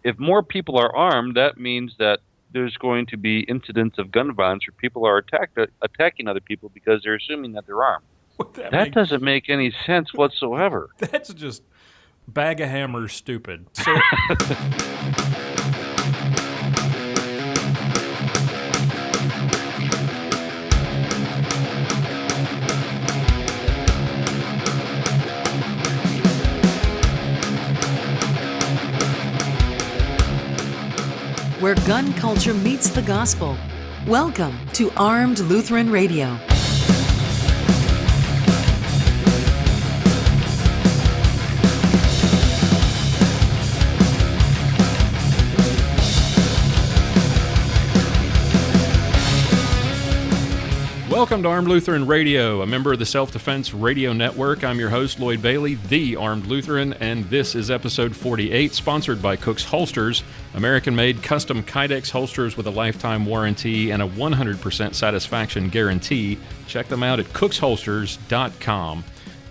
If more people are armed, that means that there's going to be incidents of gun violence where people are attacking other people because they're assuming that they're armed. That doesn't make any sense whatsoever. That's just bag of hammers stupid. So where gun culture meets the gospel. Welcome to Armed Lutheran Radio. welcome to Armed Lutheran Radio, a member of the Self-Defense Radio Network. I'm your host, Lloyd Bailey, the Armed Lutheran, and this is episode 48, sponsored by Cook's Holsters, American-made custom Kydex holsters with a lifetime warranty and a 100% satisfaction guarantee. Check them out at cooksholsters.com.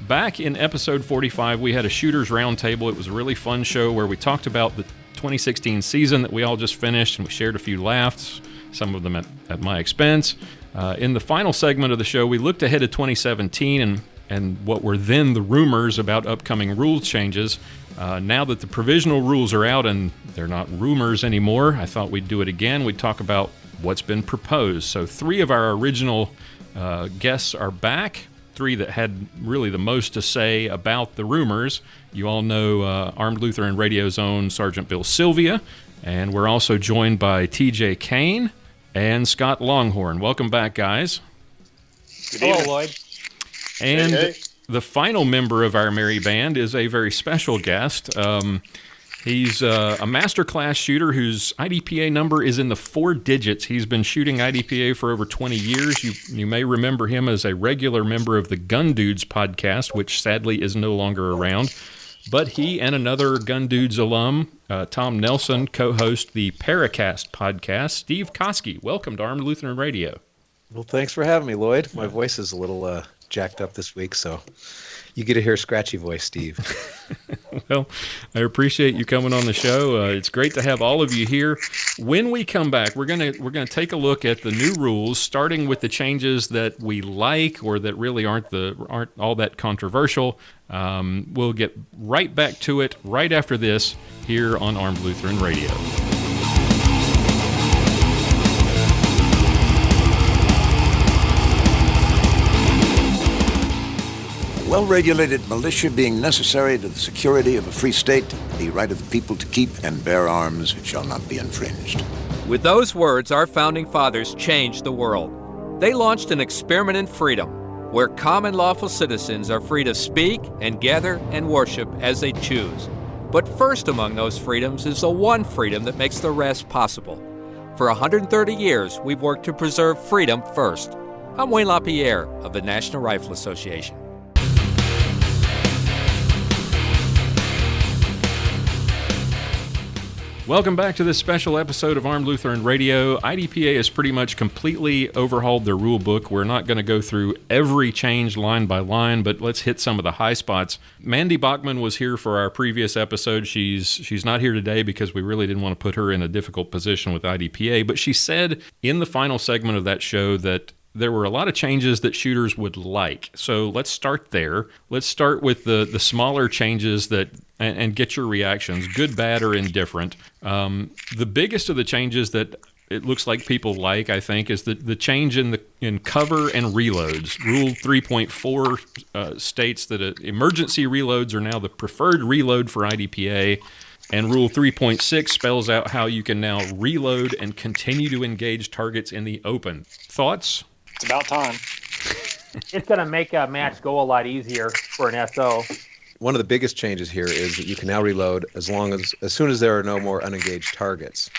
Back in episode 45, we had a Shooters Roundtable. It was a really fun show where we talked about the 2016 season that we all just finished, and we shared a few laughs, some of them at my expense. In the final segment of the show, we looked ahead to 2017 and what were then the rumors about upcoming rules changes. Now that the provisional rules are out and they're not rumors anymore, I thought we'd do it again. We'd talk about what's been proposed. So 3 of our original guests are back, 3 that had really the most to say about the rumors. You all know Armed Lutheran Radio's own Sergeant Bill Silvia, and we're also joined by TJ Kane and Scott Longhorn. Welcome back, guys. Hello, Lloyd. And hey. The final member of our merry band is a very special guest. He's a masterclass shooter whose IDPA number is in the 4 digits. He's been shooting IDPA for over 20 years. You may remember him as a regular member of the Gun Dudes podcast, which sadly is no longer around. But he and another Gun Dudes alum, Tom Nelson, co-host the Paracast podcast. Steve Koski, welcome to Armed Lutheran Radio. Well, thanks for having me, Lloyd. My voice is a little jacked up this week, so you get to hear scratchy voice, Steve. Well, I appreciate you coming on the show. It's great to have all of you here. When we come back, we're gonna take a look at the new rules, starting with the changes that we like or that really aren't all that controversial. We'll get right back to it right after this here on Armed Lutheran Radio. Well-regulated militia being necessary to the security of a free state, the right of the people to keep and bear arms shall not be infringed. With those words, our founding fathers changed the world. They launched an experiment in freedom, where common lawful citizens are free to speak and gather and worship as they choose. But first among those freedoms is the one freedom that makes the rest possible. For 130 years, we've worked to preserve freedom first. I'm Wayne LaPierre of the National Rifle Association. Welcome back to this special episode of Armed Lutheran Radio. IDPA has pretty much completely overhauled their rule book. We're not going to go through every change line by line, but let's hit some of the high spots. Mandy Bachman was here for our previous episode. She's not here today because we really didn't want to put her in a difficult position with IDPA, but she said in the final segment of that show that there were a lot of changes that shooters would like. So let's start there. Let's start with the smaller changes that and get your reactions, good, bad, or indifferent. The biggest of the changes that it looks like people like, I think, is the change in cover and reloads. Rule 3.4 states that emergency reloads are now the preferred reload for IDPA, and Rule 3.6 spells out how you can now reload and continue to engage targets in the open. Thoughts? It's about time. It's going to make a match go a lot easier for an SO. One of the biggest changes here is that you can now reload as soon as there are no more unengaged targets.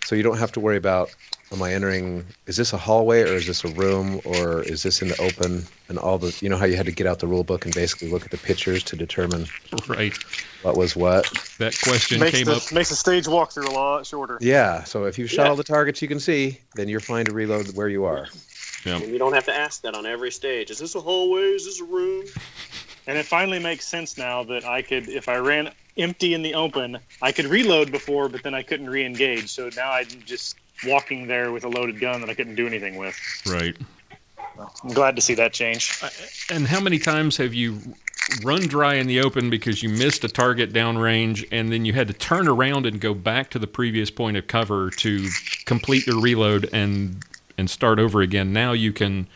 So you don't have to worry about, is this a hallway or is this a room or is this in the open? And all the, you know how you had to get out the rule book and basically look at the pictures to determine right what was what? That question came up. Makes the stage walkthrough a lot shorter. Yeah, so if you've shot all the targets you can see, then you're fine to reload where you are. Yeah. And you don't have to ask that on every stage. Is this a hallway? Is this a room? And it finally makes sense now that I could, if I ran empty in the open. I could reload before, but then I couldn't re-engage. So now I'm just walking there with a loaded gun that I couldn't do anything with. Right. Well, I'm glad to see that change. And how many times have you run dry in the open because you missed a target downrange, and then you had to turn around and go back to the previous point of cover to complete your reload and start over again? Now you can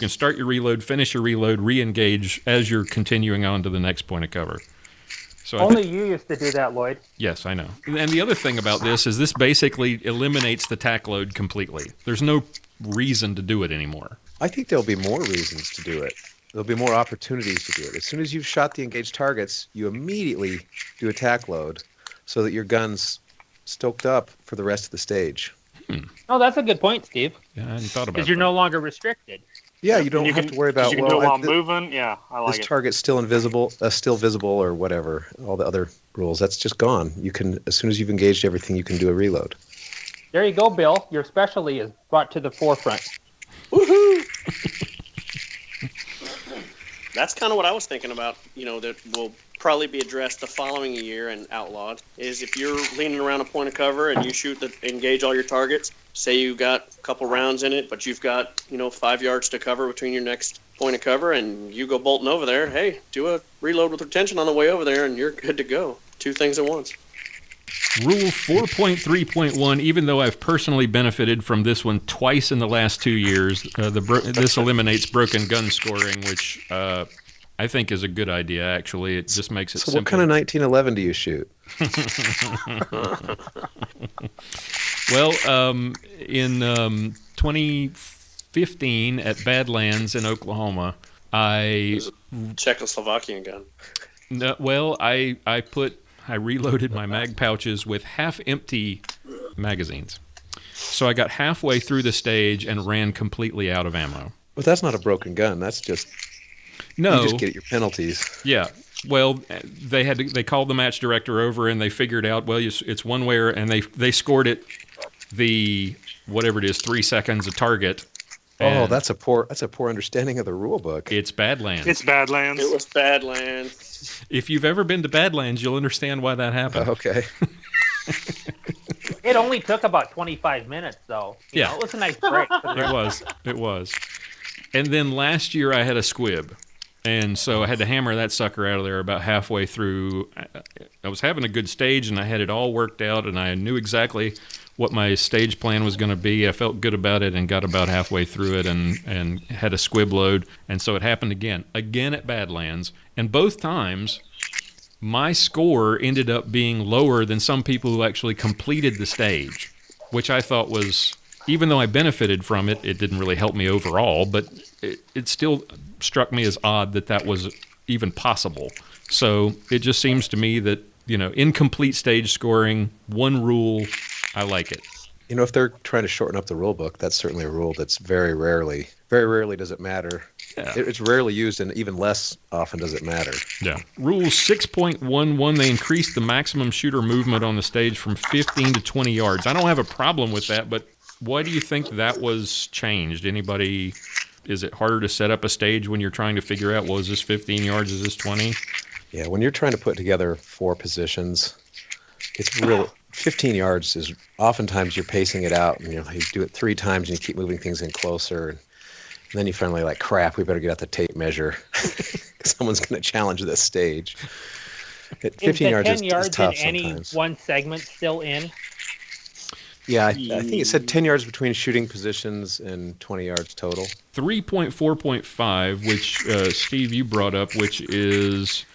start your reload, finish your reload, re-engage as you're continuing on to the next point of cover. So only you used to do that, Lloyd. Yes, I know. And the other thing about this is this basically eliminates the tack load completely. There's no reason to do it anymore. I think there'll be more reasons to do it. There'll be more opportunities to do it. As soon as you've shot the engaged targets, you immediately do a tack load so that your gun's stoked up for the rest of the stage. Oh, that's a good point, Steve. Yeah, I hadn't thought about that. Because you're no longer restricted. Yeah, you don't have to worry about, you can do it while moving. Yeah, I like this it. target's still visible or whatever, all the other rules. That's just gone. You can, as soon as you've engaged everything, you can do a reload. There you go, Bill. Your specialty is brought to the forefront. Woohoo! That's kind of what I was thinking about, that will probably be addressed the following year and outlawed, is if you're leaning around a point of cover and you engage all your targets, say you got a couple rounds in it, but you've got, 5 yards to cover between your next point of cover, and you go bolting over there, hey, do a reload with retention on the way over there, and you're good to go. 2 things at once. Rule 4.3.1, even though I've personally benefited from this one twice in the last 2 years, this eliminates broken gun scoring, which I think is a good idea, actually. It just makes it simple. What kind of 1911 do you shoot? Well, in 2015 at Badlands in Oklahoma, It was a Czechoslovakian gun. No, well, I reloaded my mag pouches with half-empty magazines. So I got halfway through the stage and ran completely out of ammo. But that's not a broken gun. That's just... No. You just get your penalties. Yeah. Well, they called the match director over and they figured out, well, it's one way, and they scored it whatever it is, 3 seconds a target. Oh, that's a poor understanding of the rule book. It's Badlands. It's Badlands. It was Badlands. If you've ever been to Badlands, you'll understand why that happened. Okay. It only took about 25 minutes, though. You know, it was a nice break. It was. And then last year I had a squib. And so I had to hammer that sucker out of there about halfway through. I was having a good stage, and I had it all worked out, and I knew exactly what my stage plan was going to be. I felt good about it and got about halfway through it and had a squib load. And so it happened again at Badlands. And both times, my score ended up being lower than some people who actually completed the stage, which I thought was, even though I benefited from it, it didn't really help me overall, but it still struck me as odd that was even possible. So it just seems to me that, incomplete stage scoring, one rule, I like it. If they're trying to shorten up the rule book, that's certainly a rule that's very rarely does it matter. Yeah. It's rarely used, and even less often does it matter. Yeah. Rule 6.11, they increased the maximum shooter movement on the stage from 15 to 20 yards. I don't have a problem with that, but why do you think that was changed? Anybody, is it harder to set up a stage when you're trying to figure out, is this 15 yards, is this 20? Yeah, when you're trying to put together 4 positions, it's real. 15 yards is oftentimes you're pacing it out, and you do it 3 times and you keep moving things in closer, and then you finally like, crap, we better get out the tape measure. Someone's going to challenge this stage. 15 yards is tough in any sometimes. One segment still in? Yeah, I think it said 10 yards between shooting positions and 20 yards total. 3.4.5, which Steve, you brought up, which is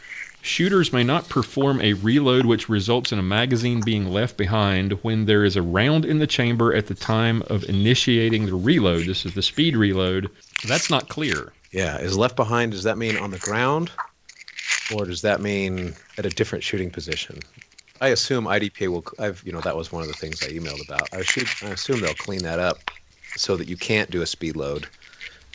shooters may not perform a reload which results in a magazine being left behind when there is a round in the chamber at the time of initiating the reload. This is the speed reload. That's not clear. Yeah, is left behind, does that mean on the ground? Or does that mean at a different shooting position? I assume IDPA will, that was one of the things I emailed about. I assume they'll clean that up so that you can't do a speed load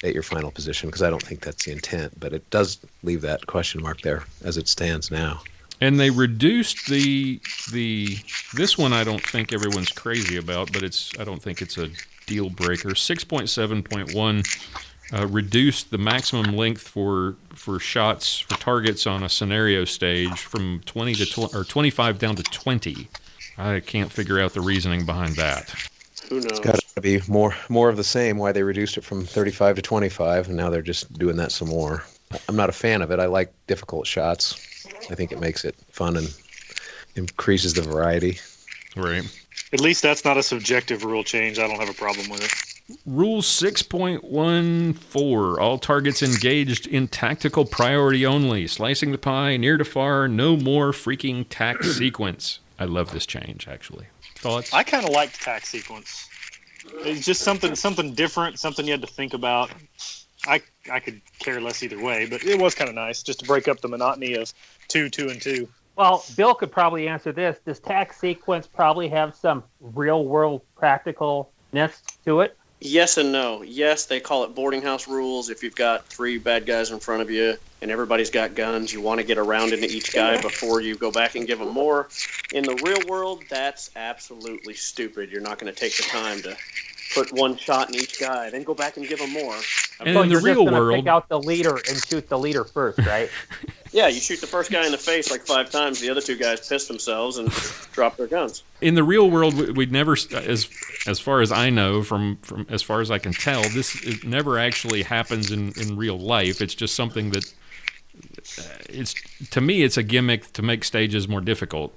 at your final position, because I don't think that's the intent, but it does leave that question mark there as it stands now. And they reduced this one I don't think everyone's crazy about, but I don't think it's a deal breaker. 6.7.1 reduced the maximum length for shots for targets on a scenario stage from 25 down to 20. I can't figure out the reasoning behind that. Who knows? It's got to be more of the same. Why they reduced it from 35 to 25, and now they're just doing that some more. I'm not a fan of it. I like difficult shots. I think it makes it fun and increases the variety. Right. At least that's not a subjective rule change. I don't have a problem with it. Rule 6.14, all targets engaged in tactical priority only. Slicing the pie, near to far, no more freaking tac sequence. I love this change, actually. Thoughts? I kind of liked tac sequence. It's just something different, something you had to think about. I could care less either way, but it was kind of nice just to break up the monotony of 2, 2, and 2. Well, Bill could probably answer this. Does tac sequence probably have some real-world practicalness to it? Yes and no. Yes, they call it boarding house rules. If you've got 3 bad guys in front of you and everybody's got guns, you want to get around into each guy before you go back and give them more. In the real world, that's absolutely stupid. You're not going to take the time to put 1 shot in each guy, then go back and give them more. And in the real world, pick out the leader and shoot the leader first, right? Yeah, you shoot the first guy in the face like 5 times. The other 2 guys piss themselves and drop their guns. In the real world, we'd never, as far as I know, from as far as I can tell, it never actually happens in real life. It's just something that to me, it's a gimmick to make stages more difficult.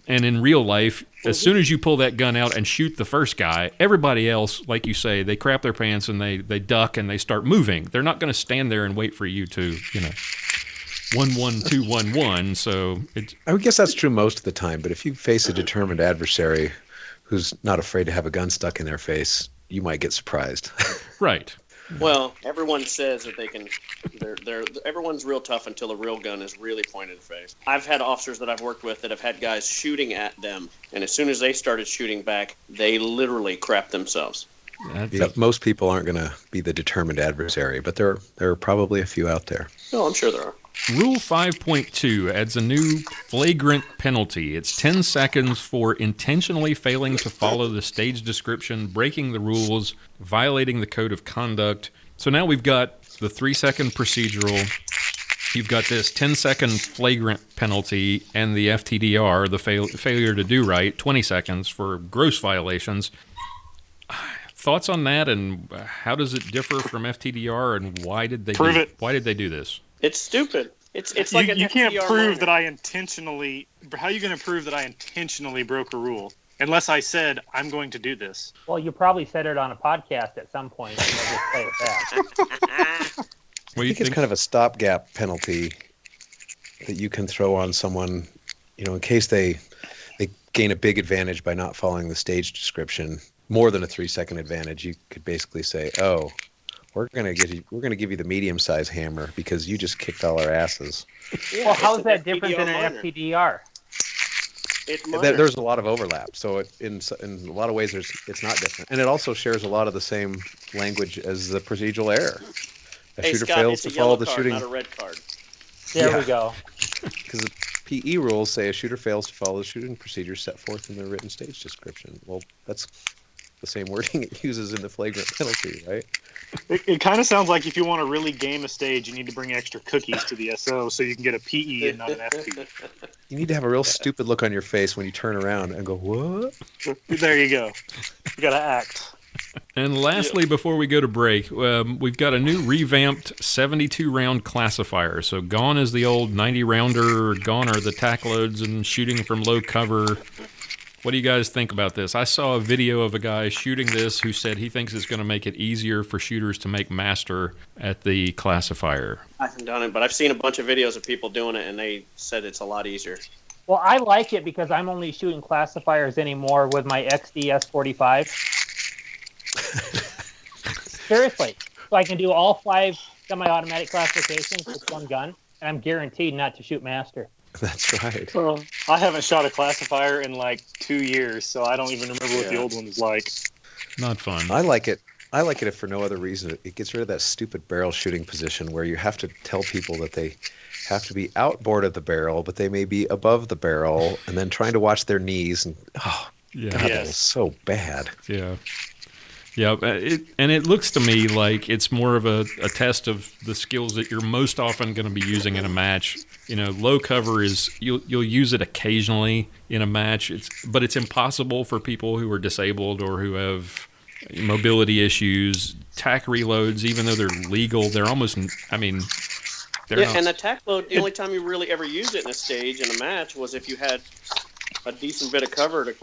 And in real life, as soon as you pull that gun out and shoot the first guy, everybody else, like you say, they crap their pants and they duck and they start moving. They're not going to stand there and wait for you to, 1-1-2-1-1. So I would guess that's true most of the time. But if you face a determined adversary who's not afraid to have a gun stuck in their face, you might get surprised. Right. Well, everyone says that they can. Everyone's real tough until a real gun is really pointed in the face. I've had officers that I've worked with that have had guys shooting at them, and as soon as they started shooting back, they literally crap themselves. Yeah, most people aren't going to be the determined adversary, but there are probably a few out there. No, I'm sure there are. Rule 5.2 adds a new flagrant penalty. It's 10 seconds for intentionally failing to follow the stage description, breaking the rules, violating the code of conduct. So now we've got the 3-second procedural. You've got this 10-second flagrant penalty and the FTDR, the failure to do right, 20 seconds for gross violations. Thoughts on that, and how does it differ from FTDR, and why did they Why did they do this? It's stupid. It's like you can't prove that I intentionally. How are you going to prove that I intentionally broke a rule? Unless I said I'm going to do this. Well, you probably said it on a podcast at some point. So I'll just say it that. I think it's kind of a stopgap penalty that you can throw on someone, in case they gain a big advantage by not following the stage description. More than a 3-second advantage. You could basically say, "Oh, we're gonna give you the medium-sized hammer because you just kicked all our asses." Yeah, well, how is that different than an FTDR? There's a lot of overlap, so in a lot of ways it's not different, and it also shares a lot of the same language as the procedural error. A shooter Scott, fails to follow the shooting. Not a red card. There we go. Because the PE rules say a shooter fails to follow the shooting procedures set forth in the written stage description. Well, that's the same wording it uses in the flagrant penalty, right? It kind of sounds like if you want to really game a stage, you need to bring extra cookies to the SO so you can get a PE and not an FP. You need to have a real stupid look on your face when you turn around and go, "What?" There you go. You got to act. And lastly, before we go to break, we've got a new revamped 72-round classifier. So gone is the old 90-rounder, gone are the tack loads and shooting from low cover. What do you guys think about this? I saw a video of a guy shooting this who said he thinks it's going to make it easier for shooters to make master at the classifier. I haven't done it, but I've seen a bunch of videos of people doing it, and they said it's a lot easier. Well, I like it because I'm only shooting classifiers anymore with my XDS 45. Seriously. So I can do all 5 semi-automatic classifications with 1 gun, and I'm guaranteed not to shoot master. That's right. Well, I haven't shot a classifier in like 2 years, so I don't even remember what the old one was like. Not fun. I like it if for no other reason. It gets rid of that stupid barrel shooting position where you have to tell people that they have to be outboard of the barrel, but they may be above the barrel, and then trying to watch their knees. And God, that is so bad. Yeah. Yeah, and it looks to me like it's more of a test of the skills that you're most often going to be using in a match. Low cover is you'll use it occasionally in a match. But it's impossible for people who are disabled or who have mobility issues. TAC reloads, even though they're legal, they're almost. They're not. And the TAC load, the only time you really ever used it in a stage in a match was if you had a decent bit of cover to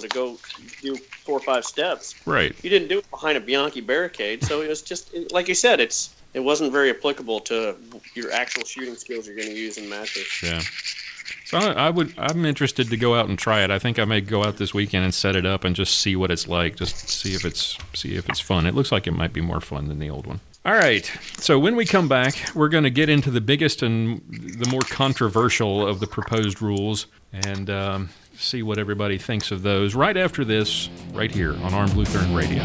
go do 4 or 5 steps. Right. You didn't do it behind a Bianchi barricade, so it was just like you said. It wasn't very applicable to your actual shooting skills you're going to use in matches. Yeah. So I'm interested to go out and try it. I think I may go out this weekend and set it up and just see what it's like, just see if it's fun. It looks like it might be more fun than the old one. All right. So when we come back, we're going to get into the biggest and the more controversial of the proposed rules and see what everybody thinks of those right after this, right here on Armed Lutheran Radio.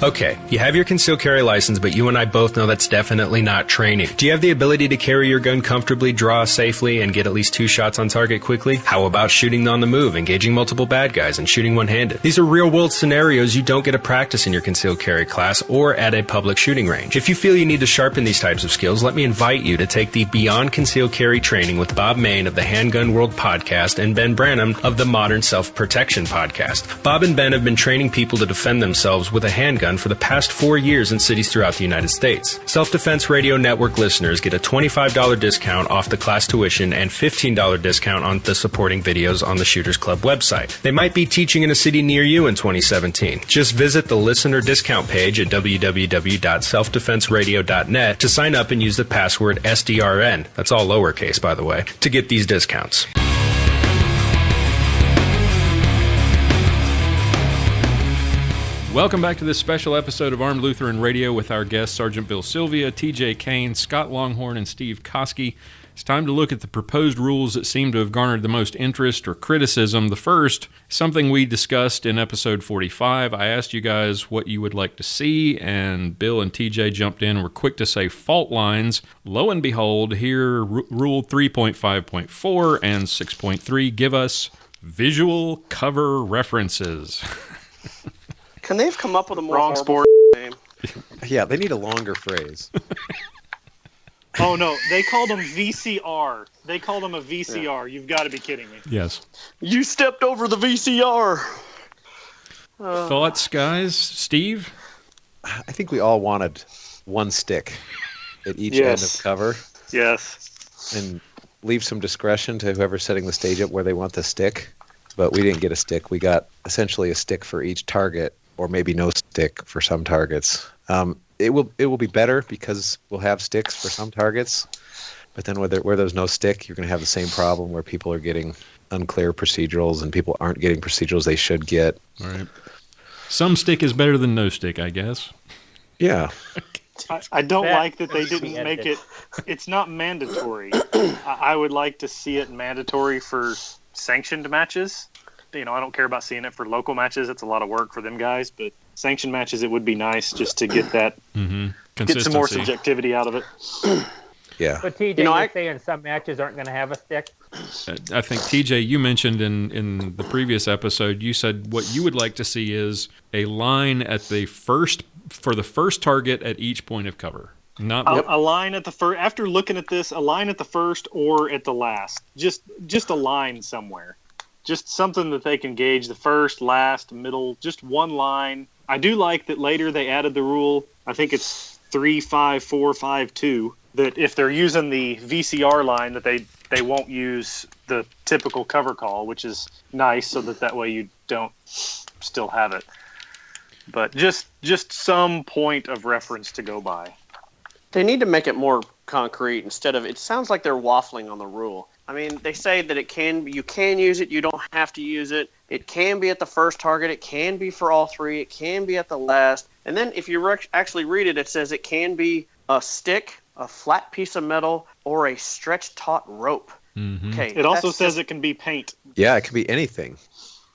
Okay, you have your concealed carry license, but you and I both know that's definitely not training. Do you have the ability to carry your gun comfortably, draw safely, and get at least 2 shots on target quickly? How about shooting on the move, engaging multiple bad guys, and shooting one-handed? These are real-world scenarios you don't get to practice in your concealed carry class or at a public shooting range. If you feel you need to sharpen these types of skills, let me invite you to take the Beyond Concealed Carry training with Bob Main of the Handgun World podcast and Ben Branham of the Modern Self-Protection podcast. Bob and Ben have been training people to defend themselves with a handgun for the past 4 years in cities throughout the United States. Self-Defense Radio Network listeners get a $25 discount off the class tuition and $15 discount on the supporting videos on the Shooters Club website. They might be teaching in a city near you in 2017. Just visit the listener discount page at www.selfdefenseradio.net to sign up and use the password SDRN, that's all lowercase by the way, to get these discounts. Welcome back to this special episode of Armed Lutheran Radio with our guests Sergeant Bill Silvia, TJ Kane, Scott Longhorn, and Steve Koski. It's time to look at the proposed rules that seem to have garnered the most interest or criticism. The first, something we discussed in episode 45. I asked you guys what you would like to see, and Bill and TJ jumped in and were quick to say fault lines. Lo and behold, here Rule 3.5.4 and 6.3 give us visual cover references. Can they have come up with a more Wrong horrible sport name? Yeah, they need a longer phrase. Oh, no. They called them VCR. They called them a VCR. Yeah. You've got to be kidding me. Yes. You stepped over the VCR. Thoughts, guys? Steve? I think we all wanted one stick at each end of cover. Yes. And leave some discretion to whoever's setting the stage up where they want the stick. But we didn't get a stick. We got essentially a stick for each target, or maybe no stick for some targets. It will be better because we'll have sticks for some targets, but then where there's no stick, you're going to have the same problem where people are getting unclear procedurals and people aren't getting procedurals they should get. All right. Some stick is better than no stick, I guess. Yeah. I don't like that they didn't make it. It's not mandatory. I would like to see it mandatory for sanctioned matches. I don't care about seeing it for local matches. It's a lot of work for them guys, but sanctioned matches, it would be nice just to get that, get some more subjectivity out of it. Yeah. But TJ, you're saying some matches aren't going to have a stick? I think, TJ, you mentioned in the previous episode, you said what you would like to see is a line at for the first target at each point of cover. Not a line at the first. After looking at this, a line at the first or at the last. Just a line somewhere. Just something that they can gauge the first, last, middle. Just one line. I do like that later they added the rule. I think it's 3-5-4-5-2. That if they're using the VCR line, that they won't use the typical cover call, which is nice, so that way you don't still have it. But just some point of reference to go by. They need to make it more concrete instead of, it sounds like they're waffling on the rule. I mean, they say that you can use it, you don't have to use it. It can be at the first target, it can be for all three, it can be at the last. And then if you actually read it, it says it can be a stick, a flat piece of metal, or a stretched taut rope. Mm-hmm. Okay. It also says it can be paint. Yeah, it can be anything.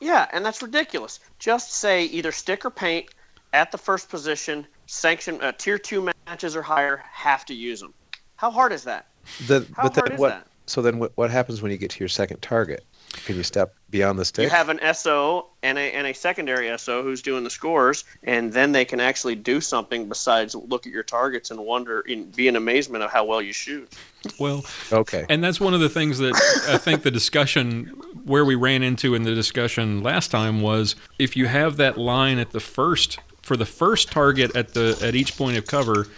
Yeah, and that's ridiculous. Just say either stick or paint at the first position. Sanction tier 2 matches or higher have to use them. How hard is that? How hard is that? So then what happens when you get to your second target? Can you step beyond the stick? You have an SO and a secondary SO who's doing the scores, and then they can actually do something besides look at your targets and be in amazement of how well you shoot. Well, okay. And that's one of the things that I think the discussion where we ran into in the discussion last time was if you have that line for the first target at each point of cover,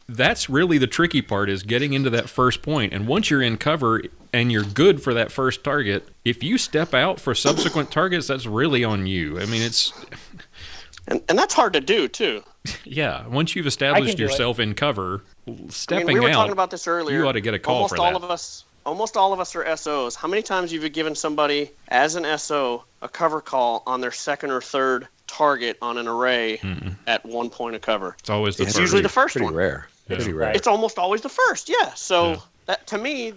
that's really the tricky part, is getting into that first point. And once you're in cover and you're good for that first target, if you step out for subsequent targets, that's really on you. I mean, it's... And that's hard to do, too. Yeah, once you've established yourself in cover, stepping out... we were talking about this earlier. You ought to get a call for that. Almost all of us are SOs. How many times have you given somebody, as an SO, a cover call on their second or third target on an array at one point of cover? It's always the first. It's usually the first pretty one. Rare. Yeah. Pretty rare. It's almost always the first, yeah. So that to me...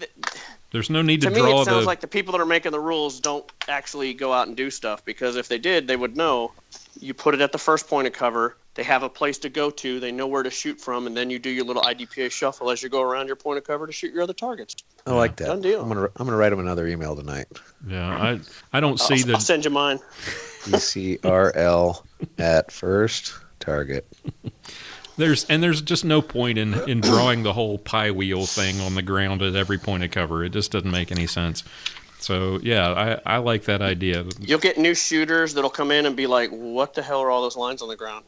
There's no need to draw. To me, it sounds like the people that are making the rules don't actually go out and do stuff, because if they did, they would know. You put it at the first point of cover. They have a place to go to. They know where to shoot from, and then you do your little IDPA shuffle as you go around your point of cover to shoot your other targets. I like that. Done deal. I'm gonna write him another email tonight. Yeah, I don't see I'll send you mine. ECRL at first target. There's just no point in drawing the whole pie wheel thing on the ground at every point of cover. It just doesn't make any sense. So, yeah, I like that idea. You'll get new shooters that'll come in and be like, what the hell are all those lines on the ground?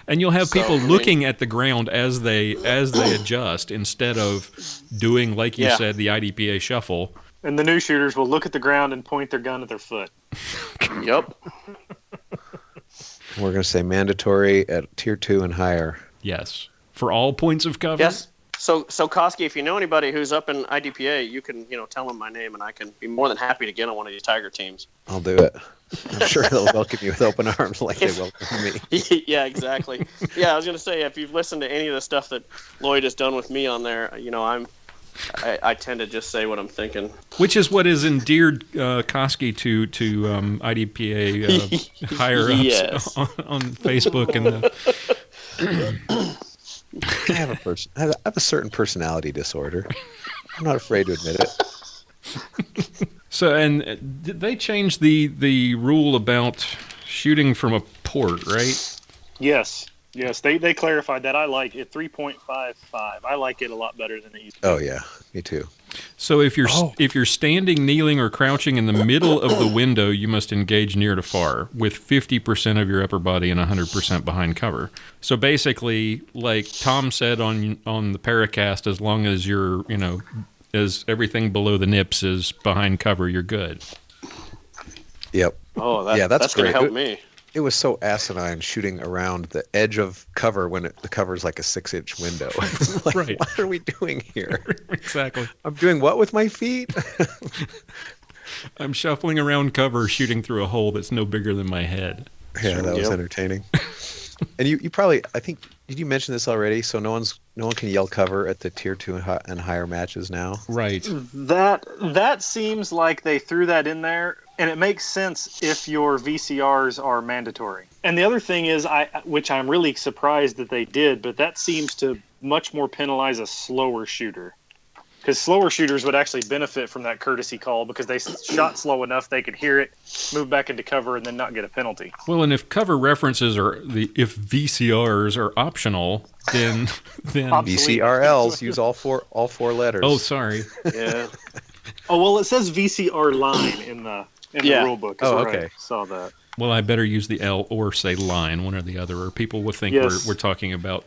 And you'll have people looking at the ground as they adjust instead of doing, like you said, the IDPA shuffle. And the new shooters will look at the ground and point their gun at their foot. Yep. We're going to say mandatory at tier 2 and higher. Yes. For all points of cover? Yes. So Koski, if you know anybody who's up in IDPA, you can, tell them my name, and I can be more than happy to get on one of these Tiger teams. I'll do it. I'm sure they'll welcome you with open arms like they welcome me. Yeah, exactly. Yeah, I was going to say, if you've listened to any of the stuff that Lloyd has done with me on there, I tend to just say what I'm thinking. Which is what has endeared Koski to IDPA higher-ups on Facebook and I have a certain personality disorder. I'm not afraid to admit it. So, and did they change the rule about shooting from a port, right? Yes, they clarified that. I like it 3.55. I like it a lot better than it used to be. Oh yeah, me too. So if you're standing, kneeling, or crouching in the middle of the window, you must engage near to far with 50% of your upper body and 100% behind cover. So basically, like Tom said on the Paracast, as long as you're as everything below the nips is behind cover, you're good. Yep. Oh, that's going to help me. It was so asinine shooting around the edge of cover when the cover is like a 6-inch window. Right. What are we doing here? Exactly. I'm doing what with my feet? I'm shuffling around cover, shooting through a hole that's no bigger than my head. Yeah, that was entertaining. And you probably, I think, did you mention this already? So no one can yell cover at the tier 2 and higher matches now. Right. That seems like they threw that in there, and it makes sense if your VCRs are mandatory. And the other thing is, which I'm really surprised that they did, but that seems to much more penalize a slower shooter. Because slower shooters would actually benefit from that courtesy call because they shot slow enough they could hear it, move back into cover, and then not get a penalty. Well, and if cover references if VCRs are optional, then VCRLs use all four letters. Oh, sorry. Yeah. Oh well, it says VCR line in the rule book. Oh, okay. I saw that. Well, I better use the L or say line, one or the other, or people will think we're talking about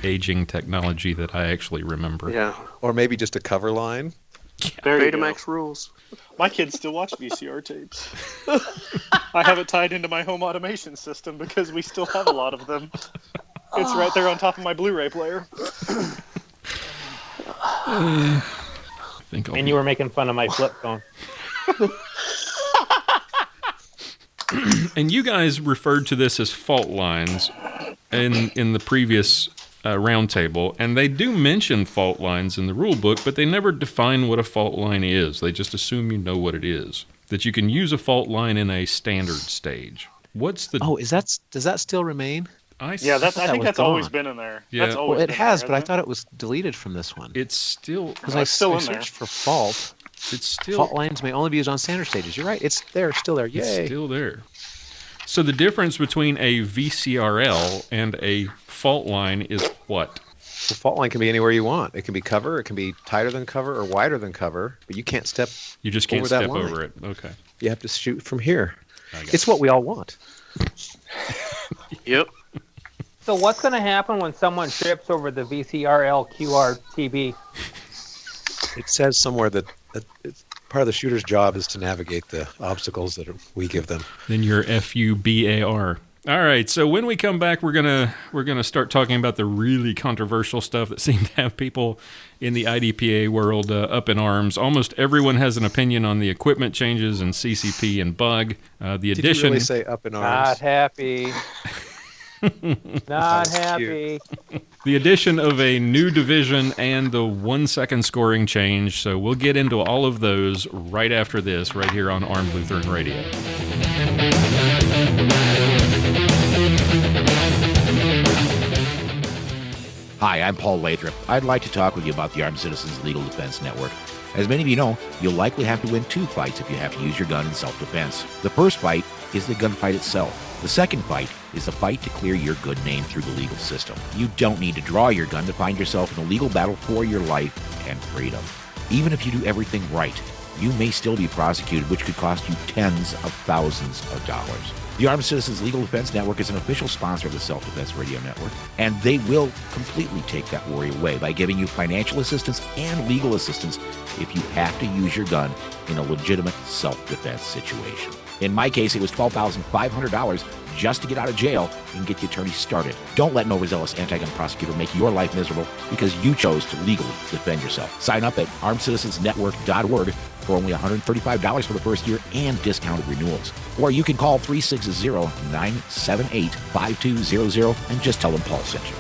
aging technology that I actually remember. Yeah. Or maybe just a cover line. Betamax rules. My kids still watch VCR tapes. I have it tied into my home automation system because we still have a lot of them. It's right there on top of my Blu-ray player. And you were making fun of my flip phone. And you guys referred to this as fault lines in the previous roundtable, and they do mention fault lines in the rule book, but they never define what a fault line is. They just assume you know what it is. That you can use a fault line in a standard stage. What's the... Oh, does that still remain? I think that's always been in there. Yeah. That's always it has, there, but I thought it was deleted from this one. It's still... Because I searched for fault. It's still... Fault lines may only be used on standard stages. You're right. It's there, still there. Yay. It's still there. So the difference between a VCRL and a fault line is what? The fault line can be anywhere you want. It can be cover, it can be tighter than cover or wider than cover, but you can't step You just can't step over it. Okay. You have to shoot from here. It's what we all want. Yep. So what's going to happen when someone trips over the VCRL QRTB? It says somewhere that it's part of the shooter's job is to navigate the obstacles that we give them. Then you're FUBAR. All right, so when we come back, we're gonna start talking about the really controversial stuff that seemed to have people in the IDPA world up in arms. Almost everyone has an opinion on the equipment changes and CCP and bug. The addition. Did you really say up in arms? Not happy. Not happy. The addition of a new division and the 1 second scoring change. So we'll get into all of those right after this, right here on Armed Lutheran Radio. Hi, I'm Paul Lathrop. I'd like to talk with you about the Armed Citizens Legal Defense Network. As many of you know, you'll likely have to win 2 fights if you have to use your gun in self-defense. The first fight is the gunfight itself. The second fight is the fight to clear your good name through the legal system. You don't need to draw your gun to find yourself in a legal battle for your life and freedom. Even if you do everything right, you may still be prosecuted, which could cost you tens of thousands of dollars. The Armed Citizens Legal Defense Network is an official sponsor of the Self-Defense Radio Network, and they will completely take that worry away by giving you financial assistance and legal assistance if you have to use your gun in a legitimate self-defense situation. In my case, it was $12,500 just to get out of jail and get the attorney started. Don't let an overzealous anti-gun prosecutor make your life miserable because you chose to legally defend yourself. Sign up at armedcitizensnetwork.org for only $135 for the first year and discounted renewals. Or you can call 360-978-5200 and just tell them Paul sent you.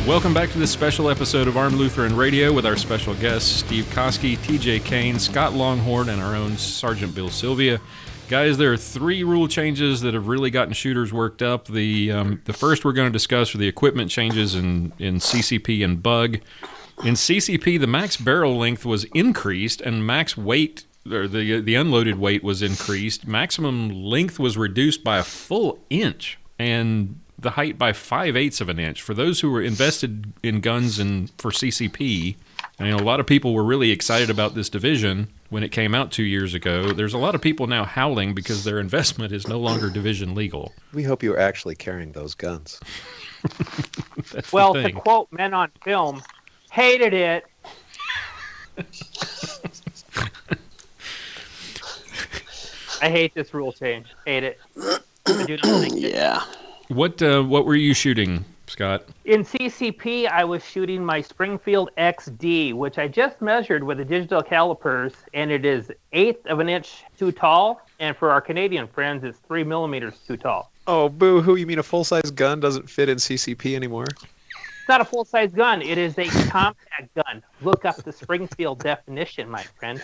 Welcome back to this special episode of Armed Lutheran Radio with our special guests, Steve Koski, TJ Kane, Scott Longhorn, and our own Sergeant Bill Silvia. Guys, there are 3 rule changes that have really gotten shooters worked up. The first we're going to discuss are the equipment changes in CCP and bug. In CCP, the max barrel length was increased and max weight, or the unloaded weight was increased. Maximum length was reduced by a full inch, and the height by 5/8 of an inch. For those who were invested in guns and for CCP, I mean, a lot of people were really excited about this division when it came out 2 years ago. There's a lot of people now howling because their investment is no longer division legal. We hope you are actually carrying those guns. Well, to quote men on film, hated it. I hate this rule change. Hate it. I do not like it. Yeah. What were you shooting, Scott? In CCP, I was shooting my Springfield XD, which I just measured with the digital calipers, and it is 1/8 of an inch too tall. And for our Canadian friends, it's 3 millimeters too tall. Oh, boo-hoo. You mean a full-size gun doesn't fit in CCP anymore? It's not a full-size gun. It is a compact gun. Look up the Springfield definition, my friend.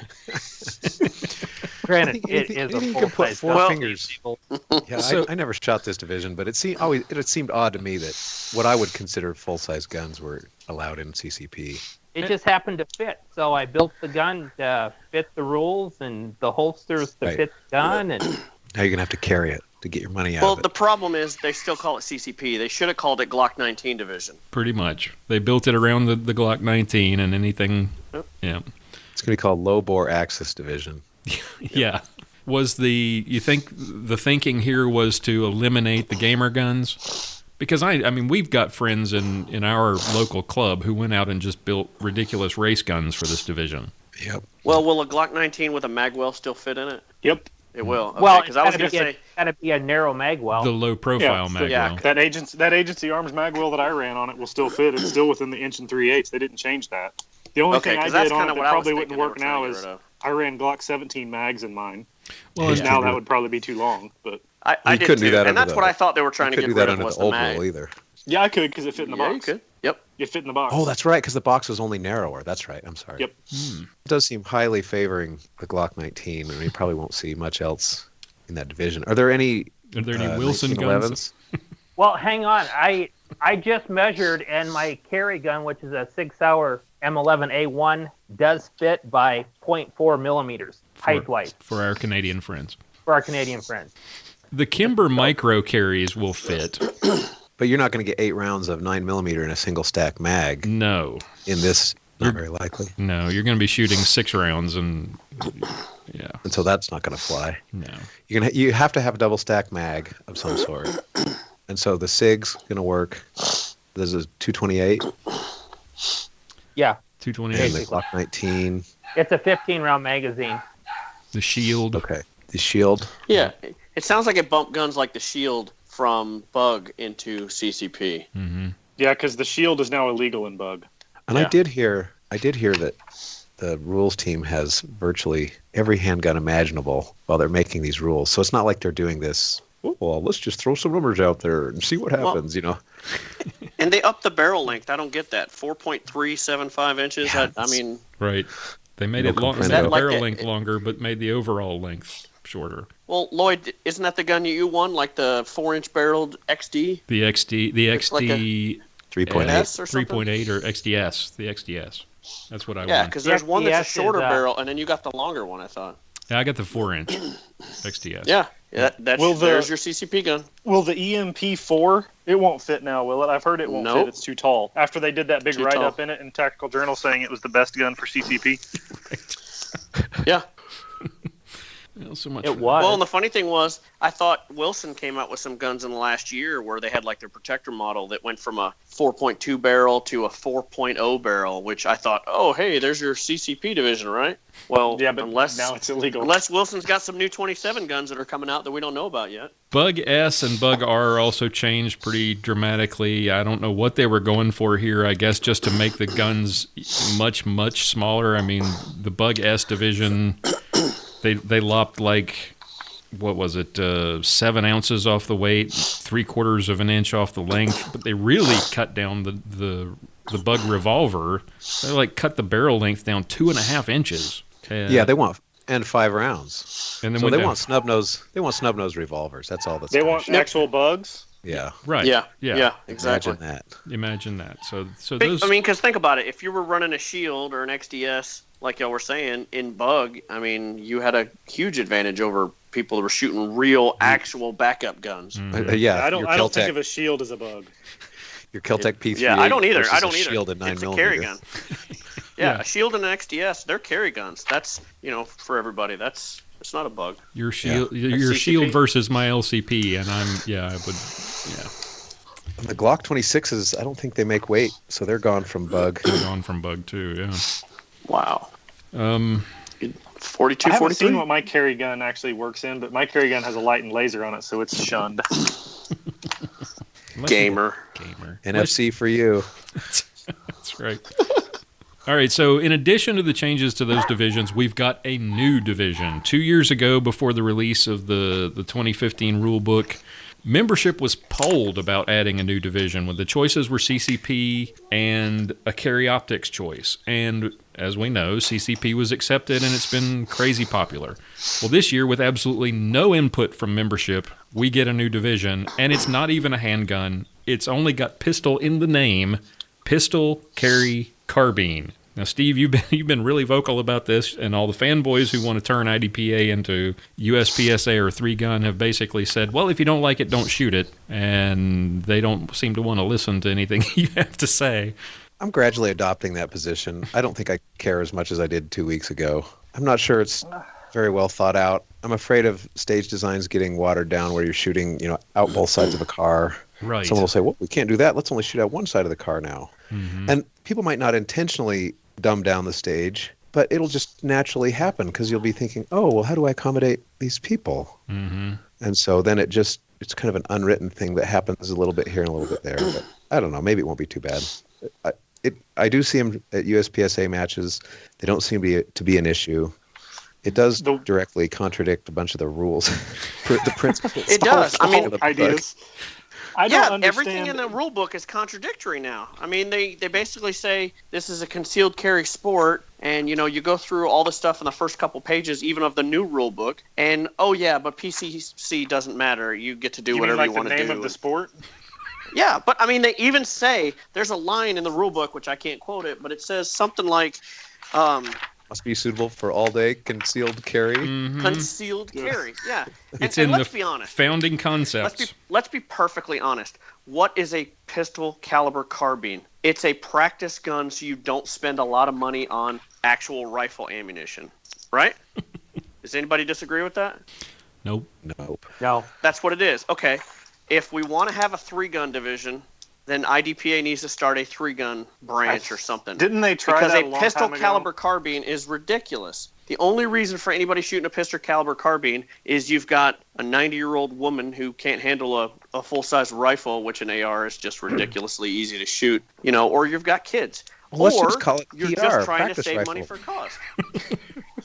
Granted, it is a full-size gun. Fingers. Yeah, I never shot this division, but it seemed odd to me that what I would consider full-size guns were allowed in CCP. It just happened to fit, so I built the gun to fit the rules and the holsters to fit the gun. And now you're going to have to carry it to get your money out of it. Well, the problem is they still call it CCP. They should have called it Glock 19 Division. Pretty much. They built it around the Glock 19 and anything. Yep. Yeah. It's going to be called Low Bore Axis Division. Yeah. You think the thinking here was to eliminate the gamer guns? Because I mean, we've got friends in our local club who went out and just built ridiculous race guns for this division. Yep. Well, will a Glock 19 with a magwell still fit in it? Yep. It will. Okay, well, because I was going to say it's got to be a narrow magwell. The low-profile magwell. Yeah, that agency arms magwell that I ran on it will still fit. It's still within the 1 3/8. They didn't change that. The only thing I did on it that probably wouldn't work now is I ran Glock 17 mags in mine. Well, now that would probably be too long, but I did couldn't too, do that, and that's what I thought they were trying to get rid of was the mag. either. Yeah, I could because it fit in the box. You could. Yep. It fit in the box. Oh, that's right, because the box was only narrower. That's right. I'm sorry. Yep. It does seem highly favoring the Glock 19, and we probably won't see much else in that division. Are there any Wilson guns? Well, hang on. I just measured, and my carry gun, which is a 6 Sauer M11A1, does fit by 0.4 millimeters height-wise. For our Canadian friends. The Kimber micro carries will fit. But you're not going to get 8 rounds of 9mm in a single stack mag. No. In this, not very likely. No, you're going to be shooting 6 rounds, and yeah. And so that's not going to fly. No. You have to have a double stack mag of some sort. And so the SIG's going to work. There's a 228. Yeah. 228. And the Glock 19. It's a 15-round magazine. The Shield. Okay. The Shield. Yeah. It sounds like it bumped guns like the Shield from Bug into CCP. Mm-hmm. Yeah, because the Shield is now illegal in Bug. And I did hear that the rules team has virtually every handgun imaginable while they're making these rules. So it's not like they're doing this, well, let's just throw some numbers out there and see what happens, And they upped the barrel length. I don't get that. 4.375 inches. Yeah, I mean... Right. They made the barrel length longer, but made the overall length shorter. Well, Lloyd, isn't that the gun you won, like the 4-inch barreled XD? The XD 3.8 or something? 3.8 or XDS, the XDS. That's what I won. Yeah, because there's one that's a shorter barrel, and then you got the longer one, I thought. Yeah, I got the 4-inch XDS. Yeah, there's your CCP gun. Will the EMP4, it won't fit now, will it? I've heard it won't fit. It's too tall. After they did that big write-up in it in Tactical Journal saying it was the best gun for CCP. Yeah. Well, so much it was. Well, and the funny thing was, I thought Wilson came out with some guns in the last year where they had like their protector model that went from a 4.2 barrel to a 4.0 barrel, which I thought, oh, hey, there's your CCP division, right? Well, yeah, but now it's illegal. Unless Wilson's got some new 27 guns that are coming out that we don't know about yet. Bug S and Bug R also changed pretty dramatically. I don't know what they were going for here, I guess just to make the guns much, much smaller. I mean, the Bug S division... They lopped like, what was it, 7 ounces off the weight, 3/4 of an inch off the length, but they really cut down the Bug revolver. They like cut the barrel length down 2.5 inches. Yeah, they want 5 rounds. And then so they want snub nose revolvers. That's all. They want actual bugs. Yeah. Right. Yeah. Exactly. Imagine that. So those. I mean, because think about it. If you were running a Shield or an XDS, like y'all were saying, in Bug, I mean, you had a huge advantage over people that were shooting real, actual backup guns. Mm-hmm. Yeah. I don't think of a Shield as a Bug. Your Keltec P3. Yeah, I don't either. Shield at 9mm. It's a carry gun. Yeah, a Shield and an XDS, they're carry guns. That's, for everybody. It's not a Bug. Your Shield, your Shield versus my LCP, and The Glock 26s, I don't think they make weight, so they're gone from Bug. They're gone from Bug too. Yeah. Wow. 42, I haven't seen what my carry gun actually works in, but my carry gun has a light and laser on it, so it's shunned. Gamer. NFC for you. That's right. All right, so in addition to the changes to those divisions, we've got a new division. 2 years ago, before the release of the 2015 rule book, membership was polled about adding a new division, when the choices were CCP and a carry optics choice. And as we know, CCP was accepted and it's been crazy popular. Well, this year, with absolutely no input from membership, we get a new division, and it's not even a handgun. It's only got pistol in the name, pistol carry carbine. Now, Steve, you've been really vocal about this, and all the fanboys who want to turn IDPA into USPSA or 3-gun have basically said, well, if you don't like it, don't shoot it, and they don't seem to want to listen to anything you have to say. I'm gradually adopting that position. I don't think I care as much as I did 2 weeks ago. I'm not sure it's very well thought out. I'm afraid of stage designs getting watered down where you're shooting, out both sides of a car. Right. Someone will say, well, we can't do that. Let's only shoot out one side of the car now. Mm-hmm. And people might not intentionally dumb down the stage, but it'll just naturally happen because you'll be thinking, oh, well, how do I accommodate these people? Mm-hmm. And so then it's kind of an unwritten thing that happens a little bit here and a little bit there. But I don't know. Maybe it won't be too bad. I do see them at USPSA matches. They don't seem to be an issue. It does directly contradict a bunch of the rules. The principles. It does. I mean, ideas. I don't understand. Everything in the rule book is contradictory now. I mean, they basically say this is a concealed carry sport, and you go through all the stuff in the first couple pages, even of the new rule book, and but PCC doesn't matter. You get to do whatever you want to do. The name of the sport? Yeah, but I mean, they even say there's a line in the rule book, which I can't quote it, but it says something like, must be suitable for all-day concealed carry. Mm-hmm. Concealed carry, yeah. It's and in let's the be honest. founding concepts. Let's be perfectly honest. What is a pistol caliber carbine? It's a practice gun, so you don't spend a lot of money on actual rifle ammunition, right? Does anybody disagree with that? Nope. No. That's what it is. Okay. If we want to have a 3-gun division, then IDPA needs to start a 3-gun branch or something. Didn't they try because that a long pistol time ago? caliber carbine is ridiculous. The only reason for anybody shooting a pistol caliber carbine is you've got a 90-year-old woman who can't handle a full-size rifle, which an AR is just ridiculously easy to shoot, or you've got kids. Well, let's or just call it you're PR, just trying to practice save rifle. money for cause.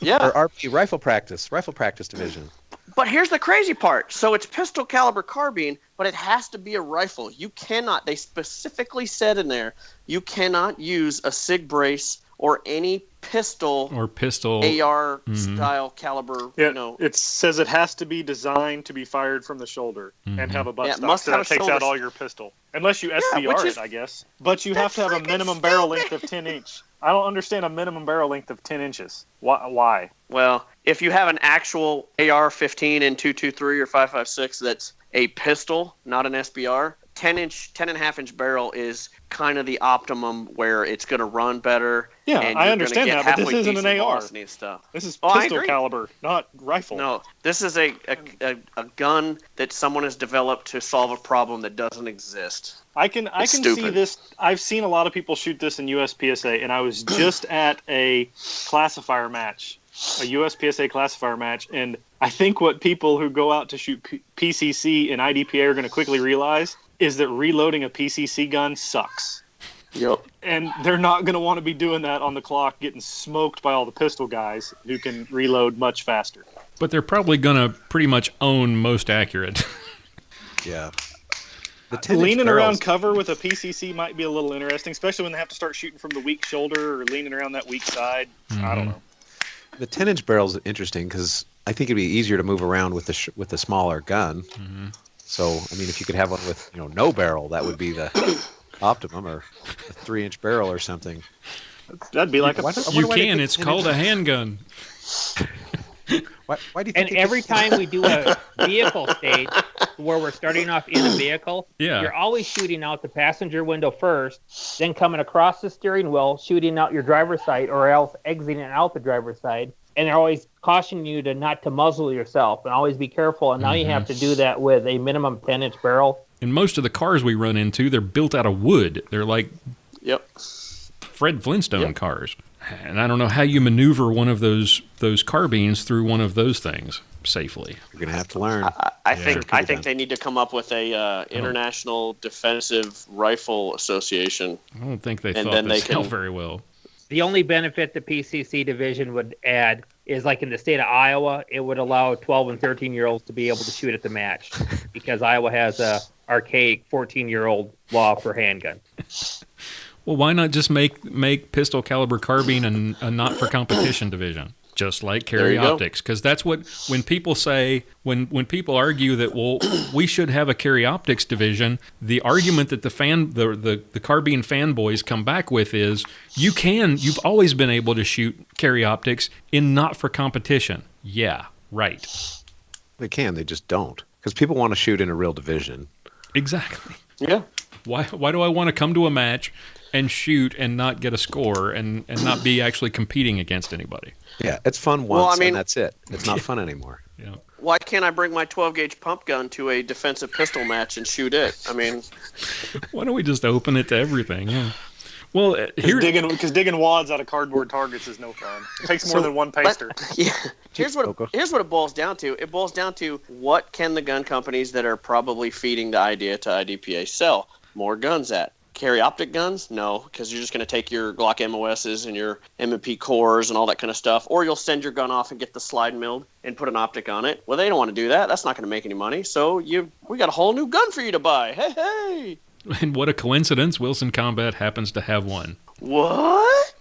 Yeah. Or RP, rifle practice division. But here's the crazy part. So it's pistol caliber carbine, but it has to be a rifle. You cannot, they specifically said in there, you cannot use a SIG brace or any pistol AR style caliber. It says it has to be designed to be fired from the shoulder and have a butt stock, so that takes out all your pistol. Unless you SBR it, I guess. But you have to have a minimum barrel length of 10 inch. I don't understand a minimum barrel length of 10 inches. Why? Well, if you have an actual AR-15 in 223 or 5.56 that's a pistol, not an SBR, 10.5-inch barrel is kind of the optimum where it's going to run better. Yeah, and I you're understand gonna that, get but this isn't an AR. velocity and stuff. This is pistol caliber, not rifle. No, this is a gun that someone has developed to solve a problem that doesn't exist. I can see this. I've seen a lot of people shoot this in USPSA, and I was just at a classifier match, a USPSA classifier match, and I think what people who go out to shoot PCC and IDPA are going to quickly realize is that reloading a PCC gun sucks. Yep. And they're not going to want to be doing that on the clock, getting smoked by all the pistol guys who can reload much faster. But they're probably going to pretty much own most accurate. Yeah. Leaning around cover with a PCC might be a little interesting, especially when they have to start shooting from the weak shoulder or leaning around that weak side. Mm-hmm. I don't know. The 10-inch barrel is interesting because I think it'd be easier to move around with the smaller gun. Mm-hmm. So, I mean, if you could have one with no barrel, that would be the optimum, or a 3-inch barrel or something. That'd be like you can. It's called a handgun. Why do you think? And every time we do a vehicle stage where we're starting off in a vehicle, you're always shooting out the passenger window first, then coming across the steering wheel, shooting out your driver's side, or else exiting out the driver's side. And they're always cautioning you not to muzzle yourself and always be careful. And now you have to do that with a minimum 10-inch barrel. And most of the cars we run into, they're built out of wood. They're like Fred Flintstone cars. And I don't know how you maneuver one of those carbines through one of those things safely. You're going to have to learn. I think they need to come up with a International Defensive Rifle Association. I don't think they thought this out very well. The only benefit the PCC division would add is, like in the state of Iowa, it would allow 12 and 13-year-olds to be able to shoot at the match because Iowa has a archaic 14-year-old law for handgun. Well, why not just make pistol caliber carbine a not for competition division, just like carry optics? Because that's what when people say when people argue that we should have a carry optics division, the argument that the carbine fanboys come back with is you've always been able to shoot carry optics in not for competition. Yeah, right. They can, they just don't, because people want to shoot in a real division. Exactly. Yeah. Why do I want to come to a match and shoot and not get a score and not be actually competing against anybody? Yeah, it's fun once, and that's it. It's not fun anymore. Yeah. Why can't I bring my 12-gauge pump gun to a defensive pistol match and shoot it? I mean, why don't we just open it to everything? Yeah. Well, because digging wads out of cardboard targets is no fun. It takes more than one paster. Here's what it boils down to. It boils down to what can the gun companies that are probably feeding the idea to IDPA sell more guns at? carry optic guns? No, because you're just going to take your Glock MOSs and your M&P cores and all that kind of stuff, or you'll send your gun off and get the slide milled and put an optic on it. Well, they don't want to do that. That's not going to make any money. So we got a whole new gun for you to buy. Hey. And what a coincidence, Wilson Combat happens to have one. What?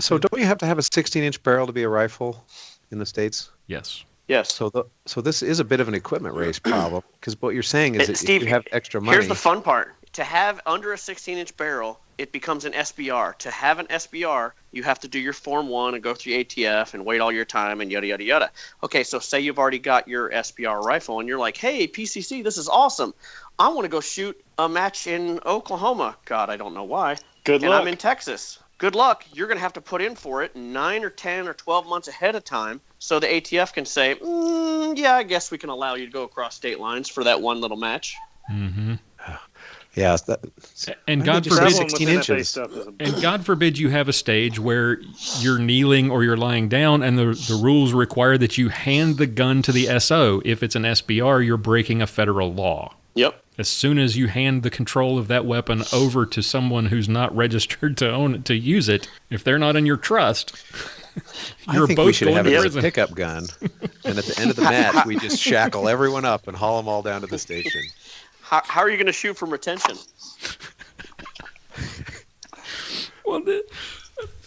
So don't you have to have a 16-inch barrel to be a rifle in the States? Yes. Yes. So this is a bit of an equipment race problem, because what you're saying is that Steve, if you have extra money... Here's the fun part. To have under a 16-inch barrel, it becomes an SBR. To have an SBR, you have to do your Form 1 and go through ATF and wait all your time and yada, yada, yada. Okay, so say you've already got your SBR rifle and you're like, hey, PCC, this is awesome. I want to go shoot a match in Oklahoma. God, I don't know why. Good luck. And I'm in Texas. Good luck. You're going to have to put in for it 9 or 10 or 12 months ahead of time so the ATF can say, yeah, I guess we can allow you to go across state lines for that one little match. Mm-hmm. Yeah, and God forbid 16 inches. And God forbid you have a stage where you're kneeling or you're lying down, and the rules require that you hand the gun to the SO. If it's an SBR, you're breaking a federal law. Yep. As soon as you hand the control of that weapon over to someone who's not registered to own it, to use it, if they're not in your trust, you're I think both we should going have to it as prison. a pickup gun, and at the end of the match, we just shackle everyone up and haul them all down to the station. How are you going to shoot from retention? Well,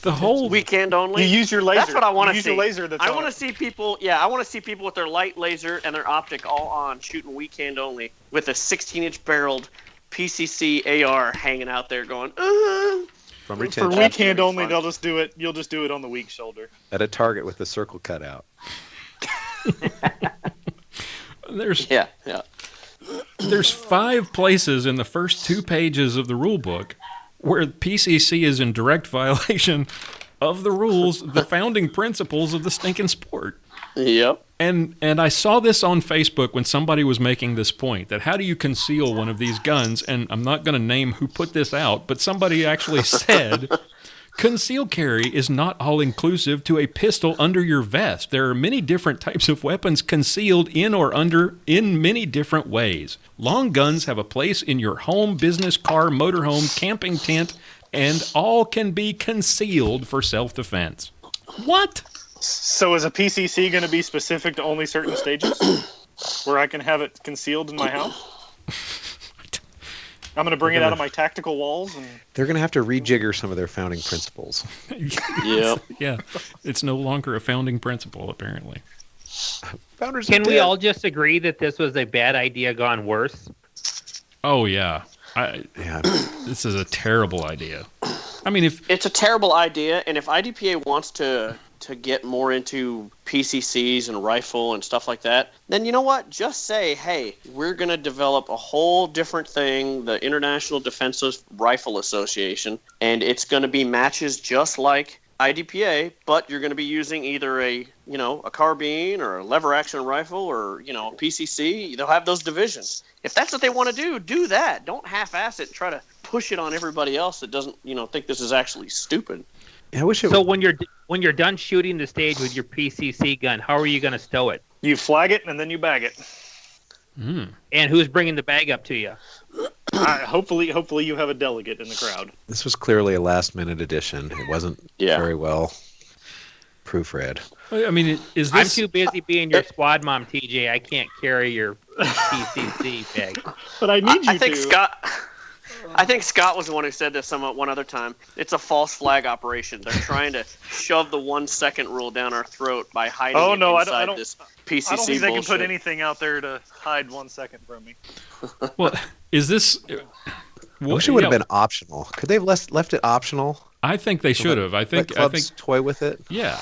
the whole weekend only. You use your laser. That's what I want to see. Use your laser. I want to see people. Yeah, I want to see people with their light laser and their optic all on, shooting weekend only with a 16-inch barreled PCC AR hanging out there, going. From retention. For weekend only, they'll just do it. You'll just do it on the weak shoulder. At a target with the circle cut out. There's 5 places in the first 2 pages of the rule book where PCC is in direct violation of the rules, the founding principles of the stinking sport. Yep. And I saw this on Facebook when somebody was making this point, that how do you conceal one of these guns? And I'm not going to name who put this out, but somebody actually said, conceal carry is not all-inclusive to a pistol under your vest. There are many different types of weapons concealed in or under in many different ways. Long guns have a place in your home, business, car, motorhome, camping tent, and all can be concealed for self-defense. What? So is a PCC going to be specific to only certain stages where I can have it concealed in my house? I'm going to bring it out of my tactical walls. And they're going to have to rejigger some of their founding principles. Yep. Yeah. It's no longer a founding principle, apparently. Can we all just agree that this was a bad idea gone worse? Oh, yeah. This is a terrible idea. I mean, it's a terrible idea, and if IDPA wants to get more into PCCs and rifle and stuff like that, then you know what? Just say, hey, we're going to develop a whole different thing, the International Defensive Rifle Association, and it's going to be matches just like IDPA, but you're going to be using either a carbine or a lever action rifle or, a PCC. They'll have those divisions. If that's what they want to do that. Don't half-ass it and try to push it on everybody else that doesn't, think this is actually stupid. Yeah, I wish it So when you're done shooting the stage with your PCC gun, how are you going to stow it? You flag it and then you bag it. And who's bringing the bag up to you? Hopefully you have a delegate in the crowd. This was clearly a last-minute addition. It wasn't very well proofread. I mean, is this... I'm too busy being your squad mom, TJ. I can't carry your PCC bag. But I need you I think Scott was the one who said this one other time. It's a false flag operation. They're trying to shove the 1 second rule down our throat by hiding inside this PCC I don't think bullshit. they can put anything out there to hide 1 second from me. Well, is this... I wish it would have been optional. Could they have left it optional? I think they should have. I think toy with it. Yeah.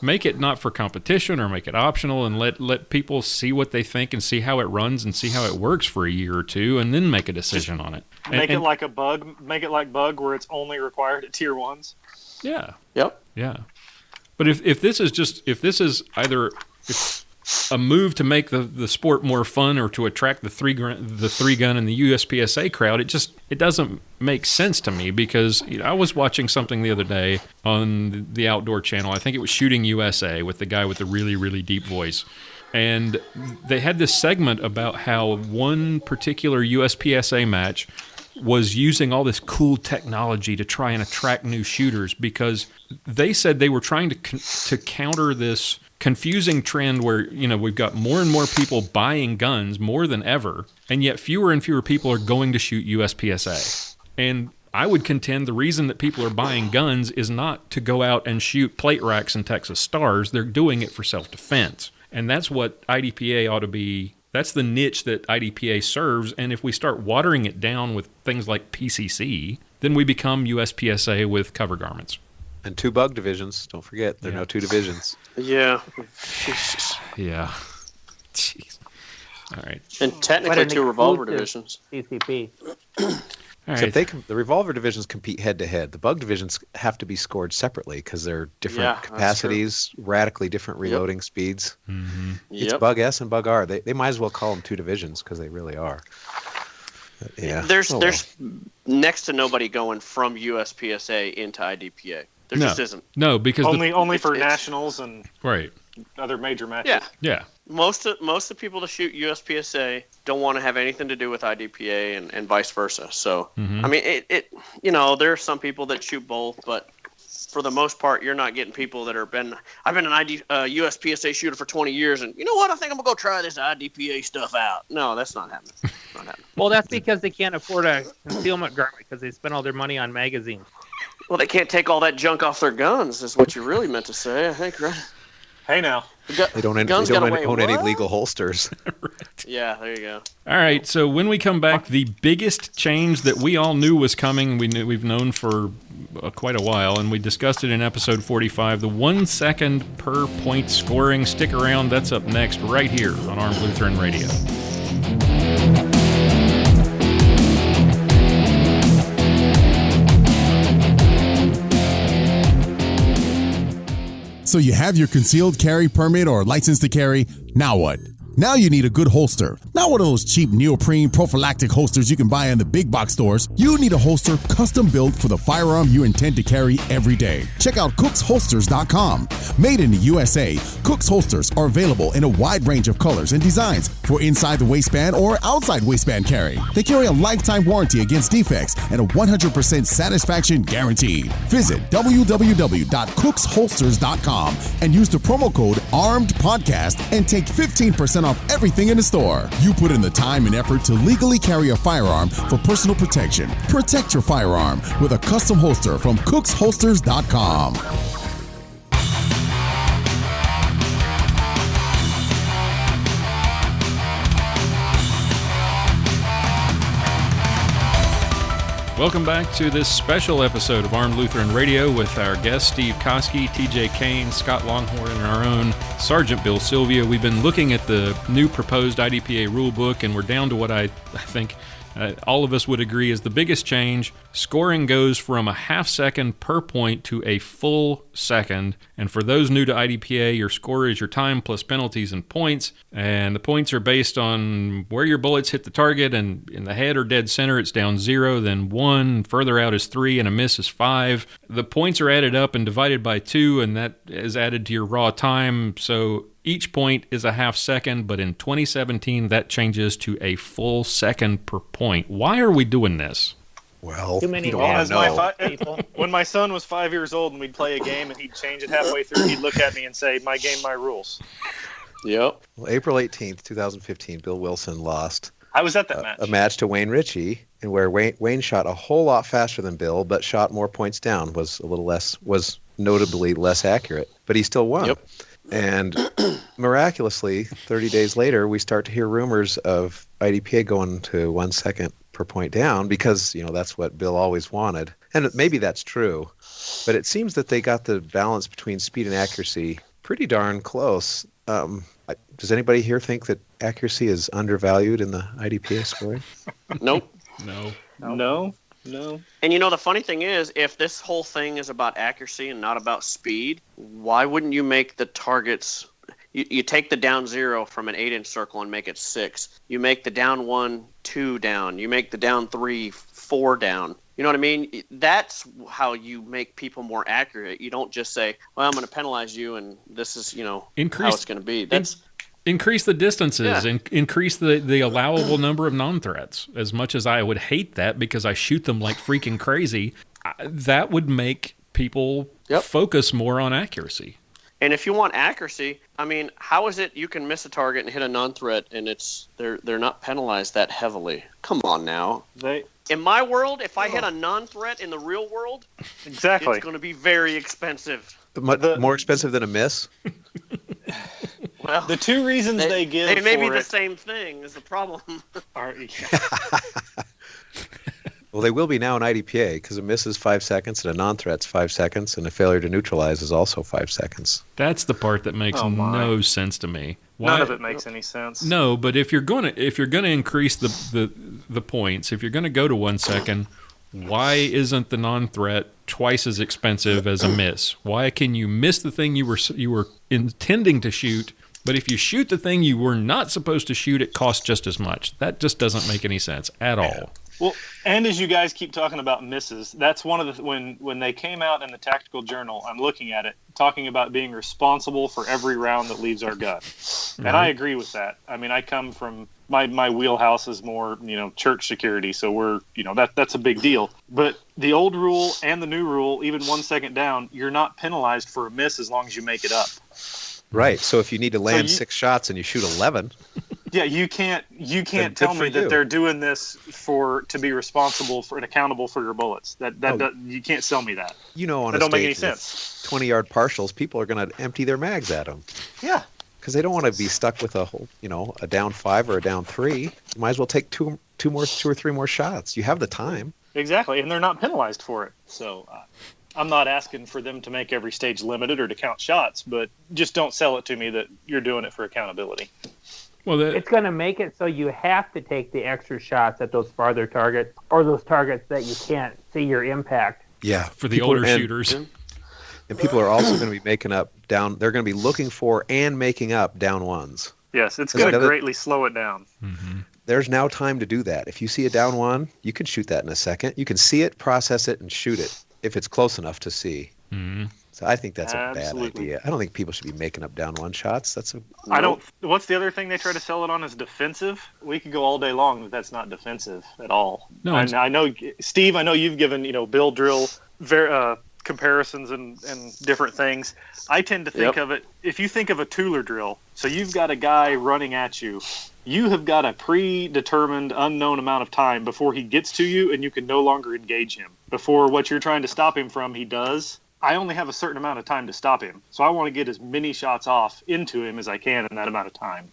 Make it not for competition, or make it optional, and let people see what they think and see how it runs and see how it works for a year or two, and then make a decision on it. Make it like a bug. Make it like bug, where it's only required at tier 1s. Yeah. Yep. Yeah. But if this is either a move to make the sport more fun or to attract the three gun and the USPSA crowd, it doesn't make sense to me, because I was watching something the other day on the Outdoor Channel. I think it was Shooting USA with the guy with the really, really deep voice. And they had this segment about how one particular USPSA match was using all this cool technology to try and attract new shooters, because they said they were trying to counter this confusing trend where, we've got more and more people buying guns more than ever, and yet fewer and fewer people are going to shoot USPSA. And I would contend the reason that people are buying guns is not to go out and shoot plate racks and Texas Stars. They're doing it for self-defense. And that's what IDPA ought to be. That's the niche that IDPA serves. And if we start watering it down with things like PCC, then we become USPSA with cover garments. And 2 bug divisions. Don't forget, there are no 2 divisions. Yeah. Yeah. Jeez. All right. And technically 2 revolver divisions. CCP. All Except right. the revolver divisions compete head-to-head. The bug divisions have to be scored separately because they're different capacities, radically different reloading speeds. Mm-hmm. It's Bug S and Bug R. They might as well call them 2 divisions because they really are. Yeah. There's next to nobody going from USPSA into IDPA. There just isn't. No, because only for nationals and right. other major matches. Yeah. Most of the people that shoot USPSA don't want to have anything to do with IDPA and vice versa. So, I mean, it there are some people that shoot both, but for the most part, you're not getting people that I've been an USPSA shooter for 20 years, and you know what? I think I'm going to go try this IDPA stuff out. No, that's not happening. Well, that's because they can't afford a concealment garment because they spend all their money on magazines. Well, they can't take all that junk off their guns, is what you really meant to say, I think, right? Hey, now. They don't own any legal holsters. Yeah, there you go. All right, so when we come back, the biggest change that we all knew was coming, we've known for quite a while, and we discussed it in episode 45, the 1 second per point scoring. Stick around, that's up next right here on Armed Lutheran Radio. So you have your concealed carry permit or license to carry. Now what? Now you need a good holster. Not one of those cheap neoprene prophylactic holsters you can buy in the big box stores. You need a holster custom built for the firearm you intend to carry every day. Check out cooksholsters.com. Made in the USA, Cooks holsters are available in a wide range of colors and designs for inside the waistband or outside waistband carry. They carry a lifetime warranty against defects and a 100% satisfaction guaranteed. Visit www.cooksholsters.com and use the promo code ARMEDPODCAST and take 15% off everything in the store. You put in the time and effort to legally carry a firearm for personal protection. Protect your firearm with a custom holster from cooksholsters.com. Welcome back to this special episode of Armed Lutheran Radio with our guests Steve Koski, TJ Kane, Scott Longhorn, and our own Sergeant Bill Silvia. We've been looking at the new proposed IDPA rulebook, and we're down to what I think all of us would agree is the biggest change. Scoring goes from a half second per point to a full second. And for those new to IDPA, your score is your time plus penalties and points. And the points are based on where your bullets hit the target. And in the head or dead center, it's down 0, then 1. Further out is 3, and a miss is 5. The points are added up and divided by 2, and that is added to your raw time. So each point is a half second, but in 2017, that changes to a full second per point. Why are we doing this? Well, too many people. When my son was 5 years old and we'd play a game and he'd change it halfway through, he'd look at me and say, "My game, my rules." Yep. Well, April 18th, 2015, Bill Wilson lost. I was at that match. A match to Wayne Ritchie, and where Wayne shot a whole lot faster than Bill, but shot more points down, was notably less accurate, but he still won. Yep. And miraculously, 30 days later, we start to hear rumors of IDPA going to 1 second per point down because, that's what Bill always wanted. And maybe that's true, but it seems that they got the balance between speed and accuracy pretty darn close. Does anybody here think that accuracy is undervalued in the IDPA scoring? Nope. No. And the funny thing is, if this whole thing is about accuracy and not about speed, why wouldn't you make the targets? You take the down 0 from an 8-inch circle and make it 6. You make the down 1, 2 down. You make the down 3, 4 down. You know what I mean? That's how you make people more accurate. You don't just say, "Well, I'm going to penalize you, and this is, how it's going to be." Increase the distances, Yeah. increase the allowable number of non-threats. As much as I would hate that because I shoot them like freaking crazy, that would make people focus more on accuracy. And if you want accuracy, I mean, how is it you can miss a target and hit a non-threat and they're not penalized that heavily? Come on now. In my world, if I hit a non-threat in the real world, exactly, it's going to be very expensive. More expensive than a miss? Well, the two reasons they give they may for be the it same thing is the problem. Well, they will be now in IDPA because a miss is 5 seconds and a non-threat's 5 seconds, and a failure to neutralize is also 5 seconds. That's the part that makes no sense to me. None of it makes any sense. No, but if you're gonna increase the points, if you're gonna go to 1 second, why isn't the non-threat twice as expensive as a miss? Why can you miss the thing you were intending to shoot, but if you shoot the thing you were not supposed to shoot, it costs just as much? That just doesn't make any sense at all. Well, and as you guys keep talking about misses, that's one of the when they came out in the Tactical Journal, I'm looking at it, talking about being responsible for every round that leaves our gun. And I agree with that. I mean, I come from my wheelhouse is more, church security, so we're, that's a big deal. But the old rule and the new rule, even 1 second down, you're not penalized for a miss as long as you make it up. Right. So if you need to land 6 shots and you shoot 11, yeah, you can't tell me that they're doing this to be responsible for and accountable for your bullets. You can't sell me that. On that don't make any sense. 20-yard partials, people are going to empty their mags at them. Yeah. Because they don't want to be stuck with a whole, a down 5 or a down 3. You might as well take two or three more shots. You have the time. Exactly, and they're not penalized for it. So I'm not asking for them to make every stage limited or to count shots, but just don't sell it to me that you're doing it for accountability. Well, it's going to make it so you have to take the extra shots at those farther targets or those targets that you can't see your impact. Yeah, for the older shooters. And people are also going to be making up down. They're going to be looking for and making up down ones. Yes, it's going to greatly slow it down. Mm-hmm. There's now time to do that. If you see a down one, you can shoot that in a second. You can see it, process it, and shoot it if it's close enough to see. Mm-hmm. So I think that's a bad idea. I don't think people should be making up down one shots. I don't. What's the other thing they try to sell it on is defensive? We could go all day long, but that's not defensive at all. No, and I know, Steve. I know you've given bill drill comparisons and different things. I tend to think of it. If you think of a Tooler drill, so you've got a guy running at you. You have got a predetermined, unknown amount of time before he gets to you, and you can no longer engage him. Before what you're trying to stop him from, he does. I only have a certain amount of time to stop him, so I want to get as many shots off into him as I can in that amount of time.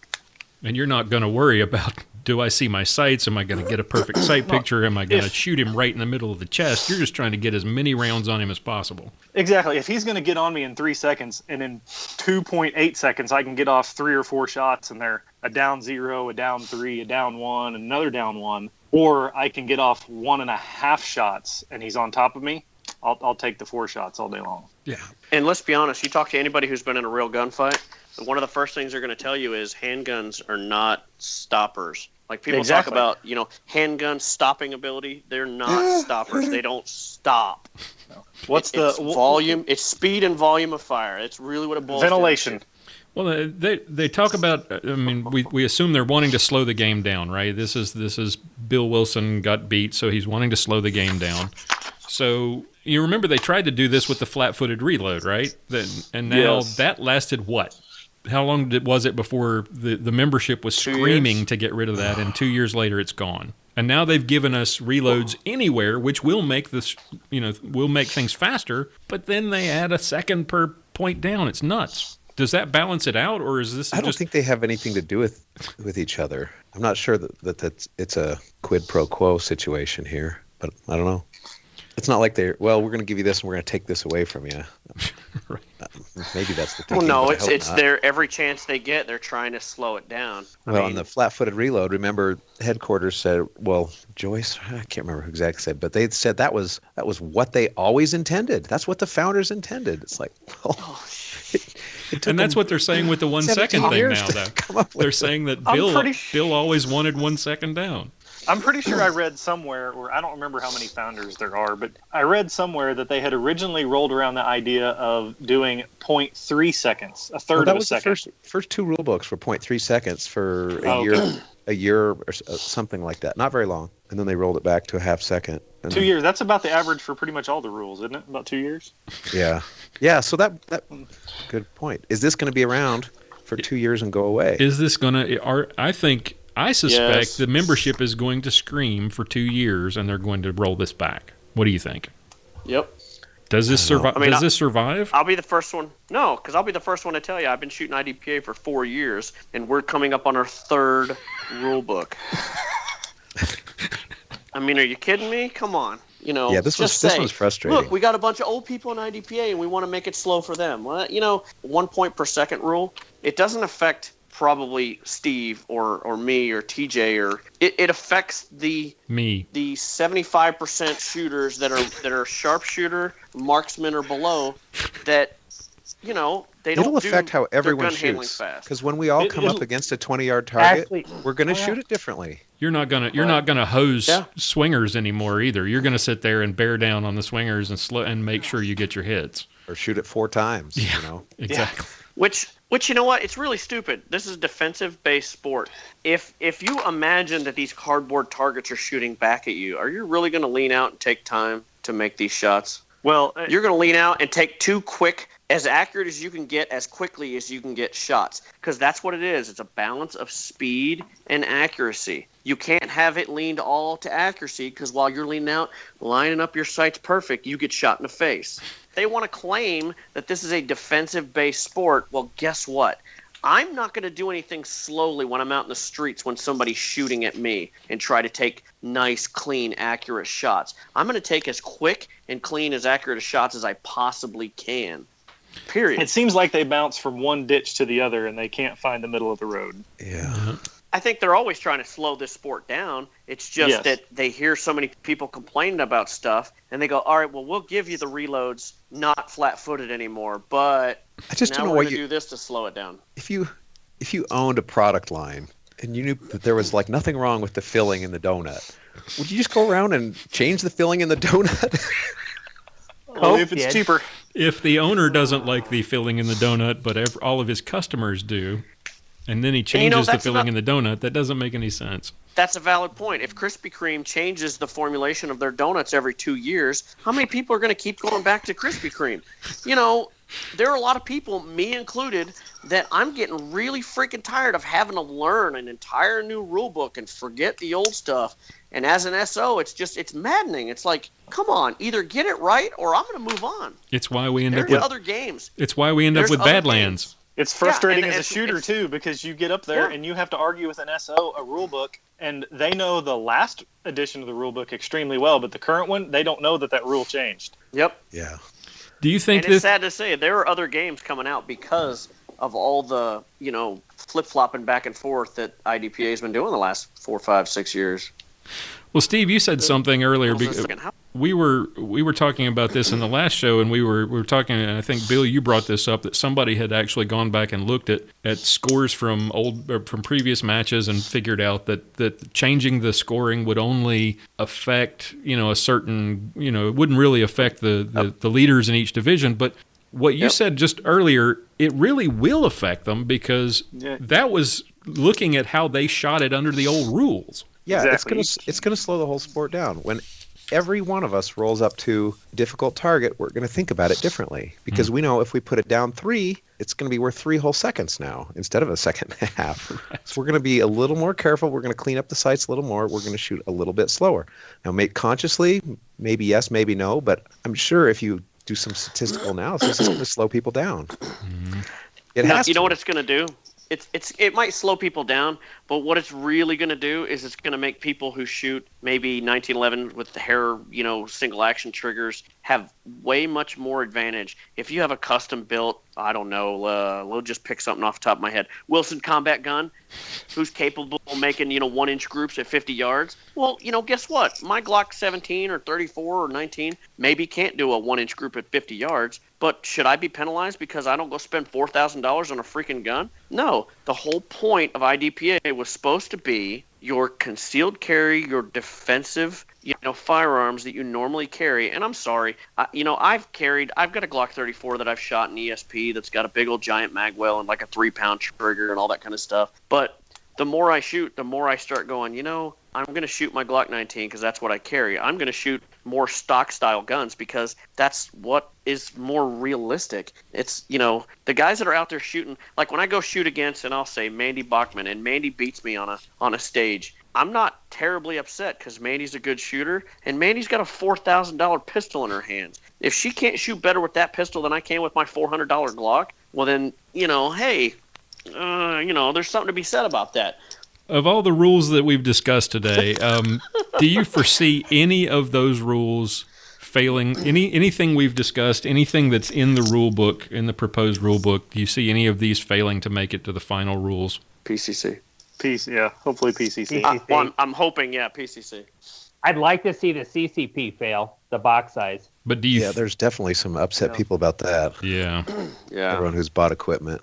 And you're not going to worry about, do I see my sights? Am I going to get a perfect sight picture? Am I going to shoot him right in the middle of the chest? You're just trying to get as many rounds on him as possible. Exactly. If he's going to get on me in 3 seconds, and in 2.8 seconds I can get off 3 or 4 shots, and they're a down 0, a down 3, a down 1, another down 1, or I can get off 1.5 shots, and he's on top of me, I'll take the 4 shots all day long. Yeah. And let's be honest, you talk to anybody who's been in a real gunfight, one of the first things they're going to tell you is handguns are not stoppers. Like people talk about, handgun stopping ability. They're not stoppers. They don't stop. What's it's volume? It's speed and volume of fire. It's really what it boils down to. Ventilation. Well, they talk about. I mean, we assume they're wanting to slow the game down, right? This is Bill Wilson got beat, so he's wanting to slow the game down. So you remember they tried to do this with the flat-footed reload, right? And now that lasted what? How long was it before the membership was screaming to get rid of that, and 2 years later it's gone? And now they've given us reloads anywhere, which will make this, will make things faster. But then they add a second per point down. It's nuts. Does that balance it out, or is this? I don't think they have anything to do with each other. I'm not sure that it's a quid pro quo situation here, but I don't know. It's not like we're going to give you this and we're going to take this away from you. Right. Maybe that's the thinking. Well, no, it's their every chance they get, they're trying to slow it down. On the flat-footed reload, remember headquarters said, Joyce, I can't remember who exactly said, but they said that was what they always intended. That's what the founders intended. It's like, and that's what they're saying with the 1 second thing now, though. They're saying that Bill always wanted 1 second down. I'm pretty sure I read somewhere, or I don't remember how many founders there are, but I read somewhere that they had originally rolled around the idea of doing 0.3 seconds, a third of a second. That was the first two rule books for 0.3 seconds for a year or something like that. Not very long. And then they rolled it back to a half second. 2 years. That's about the average for pretty much all the rules, isn't it? About 2 years? Yeah. Yeah, so that good point. Is this going to be around for 2 years and go away? Is this going to... I suspect the membership is going to scream for 2 years, and they're going to roll this back. What do you think? Yep. Does this survive? Does this survive? I'll be the first one. No, because I'll be the first one to tell you. I've been shooting IDPA for 4 years, and we're coming up on our third rule book. I mean, are you kidding me? Come on. Yeah, this one's frustrating. Look, we got a bunch of old people in IDPA, and we want to make it slow for them. Well, 1 point per second rule, it doesn't affect probably Steve or me or TJ, or it affects the 75% shooters that are sharpshooter, marksman, or below that they don't. It'll affect how everyone shoots. Because when we all come up against a 20-yard target, we're going to shoot it differently. You're not gonna hose swingers anymore either. You're gonna sit there and bear down on the swingers and make sure you get your hits. Or shoot it 4 times. Yeah, exactly. Which you know what? It's really stupid. This is a defensive-based sport. If you imagine that these cardboard targets are shooting back at you, are you really going to lean out and take time to make these shots? Well, you're going to lean out and take 2 quick, as accurate as you can get, as quickly as you can get shots. Because that's what it is. It's a balance of speed and accuracy. You can't have it leaned all to accuracy, because while you're leaning out, lining up your sights perfect, you get shot in the face. They want to claim that this is a defensive-based sport. Well, guess what? I'm not going to do anything slowly when I'm out in the streets when somebody's shooting at me and try to take nice, clean, accurate shots. I'm going to take as quick and clean, as accurate as shots as I possibly can. Period. It seems like they bounce from one ditch to the other and they can't find the middle of the road. Yeah. I think they're always trying to slow this sport down. It's just that they hear so many people complaining about stuff, and they go, all right, well, we'll give you the reloads not flat-footed anymore, but I just now don't know we're why going to do this to slow it down. If you owned a product line and you knew that there was nothing wrong with the filling in the donut, would you just go around and change the filling in the donut? Well, if it's cheaper. If the owner doesn't like the filling in the donut, but all of his customers do, and then he changes the filling in the donut, that doesn't make any sense. That's a valid point. If Krispy Kreme changes the formulation of their donuts every 2 years, how many people are going to keep going back to Krispy Kreme? There are a lot of people, me included, that I'm getting really freaking tired of having to learn an entire new rule book and forget the old stuff. And as an SO, it's maddening. It's like, come on, either get it right or I'm going to move on. It's why we end up with other games. It's why we end up with Badlands. It's frustrating as a shooter, too, because you get up there and you have to argue with an SO, a rule book, and they know the last edition of the rule book extremely well, but the current one, they don't know that rule changed. Yep. Yeah. Do you think it's sad to say there are other games coming out because of all the, flip-flopping back and forth that IDPA has been doing the last 4, 5, 6 years. Well, Steve, you said something earlier. We were talking about this in the last show, and we were talking, and I think, Bill, you brought this up, that somebody had actually gone back and looked at scores from previous matches and figured out that changing the scoring would only affect, a certain, it wouldn't really affect the leaders in each division. But what you said just earlier, it really will affect them, because that was looking at how they shot it under the old rules. Yeah, exactly. It's gonna slow the whole sport down. When every one of us rolls up to a difficult target, we're going to think about it differently, because we know if we put it down 3, it's going to be worth 3 whole seconds now instead of a second and a half. Right. So we're going to be a little more careful. We're going to clean up the sights a little more. We're going to shoot a little bit slower. Now, consciously, maybe yes, maybe no, but I'm sure if you do some statistical analysis, it's going to slow people down. It has to. Know what it's going to do? It might slow people down, but what it's really going to do is it's going to make people who shoot maybe 1911 with the hair, single action triggers have way much more advantage. If you have a custom built, I don't know, we'll just pick something off the top of my head, Wilson combat gun, who's capable of making, 1-inch groups at 50 yards. Well, guess what? My Glock 17 or 34 or 19 maybe can't do a 1-inch group at 50 yards. But should I be penalized because I don't go spend $4,000 on a freaking gun? No. The whole point of IDPA was supposed to be your concealed carry, your defensive, firearms that you normally carry. And I'm sorry, I've got a Glock 34 that I've shot in ESP that's got a big old giant mag well and like a 3-pound trigger and all that kind of stuff. But the more I shoot, the more I start going, I'm going to shoot my Glock 19 because that's what I carry. I'm going to shoot more stock-style guns because that's what is more realistic. It's, the guys that are out there shooting, like when I go shoot against, and I'll say Mandy Bachman, and Mandy beats me on a stage, I'm not terribly upset because Mandy's a good shooter, and Mandy's got a $4,000 pistol in her hands. If she can't shoot better with that pistol than I can with my $400 Glock, well then, hey, there's something to be said about that. Of all the rules that we've discussed today, do you foresee any of those rules failing? Anything we've discussed, anything that's in the rule book, in the proposed rule book, do you see any of these failing to make it to the final rules? PCC. Hopefully PCC. I'm hoping, PCC. I'd like to see the CCP fail, the box size. But do you? Yeah, there's definitely some upset people about that. Yeah. Everyone who's bought equipment.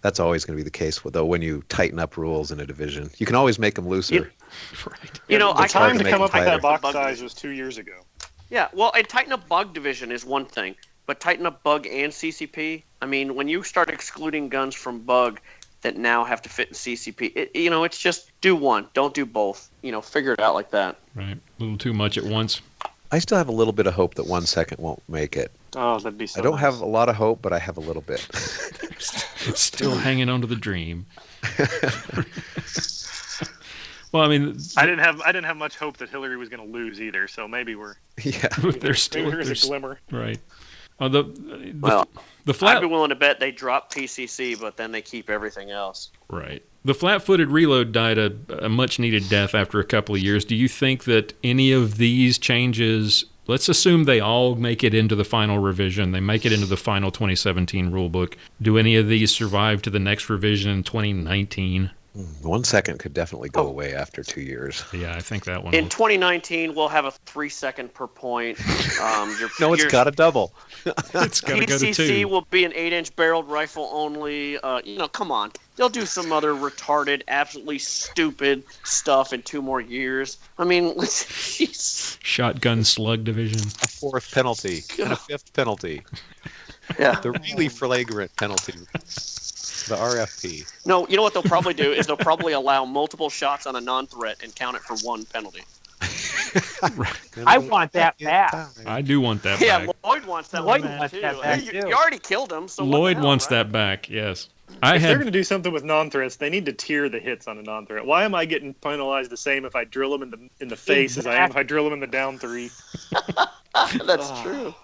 That's always going to be the case, though, when you tighten up rules in a division. You can always make them looser. Right. The time to come up with that box size was 2 years ago. Yeah, well, a tighten up bug division is one thing, but tighten up bug and CCP, I mean, when you start excluding guns from bug that now have to fit in CCP, it's just do one, don't do both. Figure it out like that. Right, a little too much at once. I still have a little bit of hope that 1 second won't make it. Oh, that'd be so I don't nice. have a lot of hope, but I have a little bit. Still hanging on to the dream. Well, I mean, I didn't have much hope that Hillary was going to lose either. So maybe there's a glimmer. Right. The flat. I'd be willing to bet they drop PCC, but then they keep everything else. Right. The flat-footed reload died a much-needed death after a couple of years. Do you think that any of these changes? Let's assume they all make it into the final revision. They make it into the final 2017 rulebook. Do any of these survive to the next revision in 2019? 1 second could definitely go away after 2 years. Yeah, I think that one. In 2019, we'll have a 3 second per point. It's got to double. It's got to go to 2. PCC will be an 8-inch barreled rifle only. Come on. They'll do some other retarded, absolutely stupid stuff in 2 more years. I mean, jeez. Shotgun slug division. A 4th penalty and a 5th penalty. Yeah. The really flagrant penalty. The RFP. No, you know what they'll probably do is they'll probably allow multiple shots on a non-threat and count it for 1 penalty. I want that back. I do want that back. Yeah, Lloyd wants that back too. You already killed him, so Lloyd wants that back. Yes. If they're going to do something with non-threats, they need to tier the hits on a non-threat. Why am I getting penalized the same if I drill them in the face as I am if I drill them in the down 3? That's true.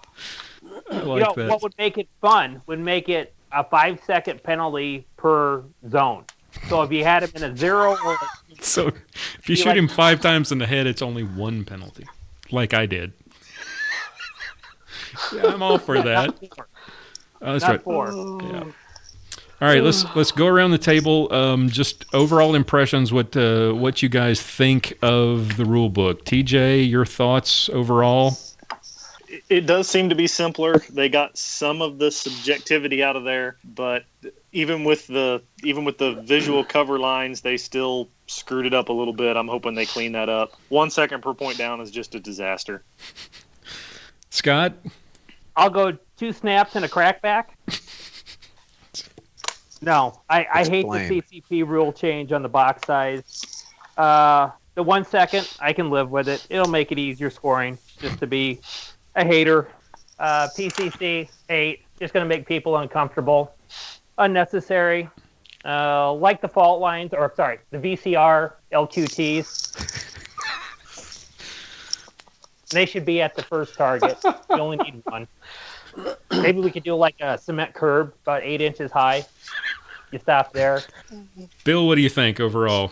I like that. What would make it fun would make it a 5-second penalty per zone. So if you had him in a 0 or so if you shoot him 5 times in the head, it's only 1 penalty, like I did. Yeah, I'm all for that. That's not right. 4. Yeah. All right, let's go around the table. Just overall impressions. What you guys think of the rule book? TJ, your thoughts overall? It does seem to be simpler. They got some of the subjectivity out of there, but even with the visual cover lines, they still screwed it up a little bit. I'm hoping they clean that up. 1 second per point down is just a disaster. Scott? I'll go 2 snaps and a crackback. No, I hate the CCP rule change on the box size. The 1 second, I can live with it. It'll make it easier scoring, just to be a hater. PCC, hate. Just going to make people uncomfortable. Unnecessary. Like the fault lines, the VCR LQTs. They should be at the first target. You only need 1. Maybe we could do like a cement curb, about 8 inches high. You stop there. Bill, what do you think overall?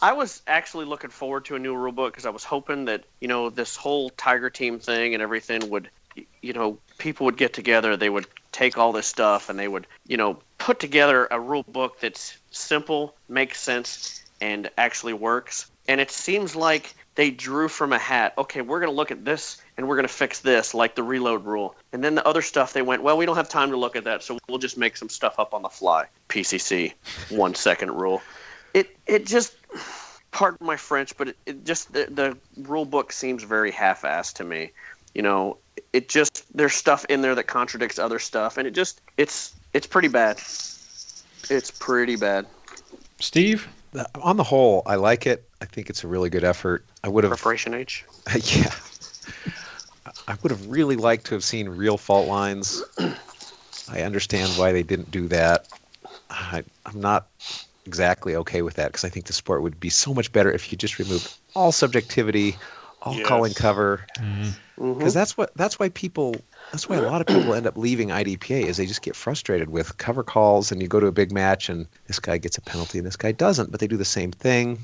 I was actually looking forward to a new rule book because I was hoping that, this whole Tiger Team thing and everything would, people would get together. They would take all this stuff and they would, put together a rule book that's simple, makes sense, and actually works. And it seems like they drew from a hat. Okay, we're going to look at this and we're going to fix this, like the reload rule. And then the other stuff, they went, well, we don't have time to look at that, so we'll just make some stuff up on the fly. PCC, 1 second rule. It just, pardon my French, but it just the rule book seems very half-assed to me. You know, it just, there's stuff in there that contradicts other stuff, and it's pretty bad. It's pretty bad. Steve? On the whole, I like it. I think it's a really good effort. I would have Preparation H. Yeah. I would have really liked to have seen real fault lines. I understand why they didn't do that. I'm not exactly okay with that because I think the sport would be so much better if you just removed all subjectivity, all calling cover. Because that's why a lot of people end up leaving IDPA is they just get frustrated with cover calls, and you go to a big match and this guy gets a penalty and this guy doesn't, but they do the same thing.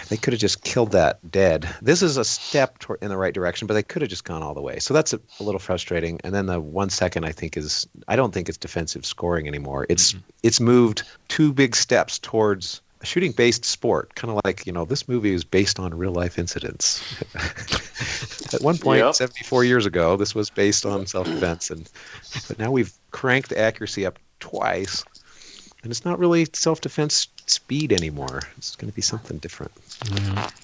They could have just killed that dead. This is a step in the right direction, but they could have just gone all the way. So that's a little frustrating. And then the 1 second I don't think it's defensive scoring anymore. It's moved 2 big steps towards a shooting-based sport, kind of like, this movie is based on real-life incidents. At one point, 74 years ago, this was based on self-defense, but now we've cranked the accuracy up twice, and it's not really self-defense speed anymore. It's going to be something different.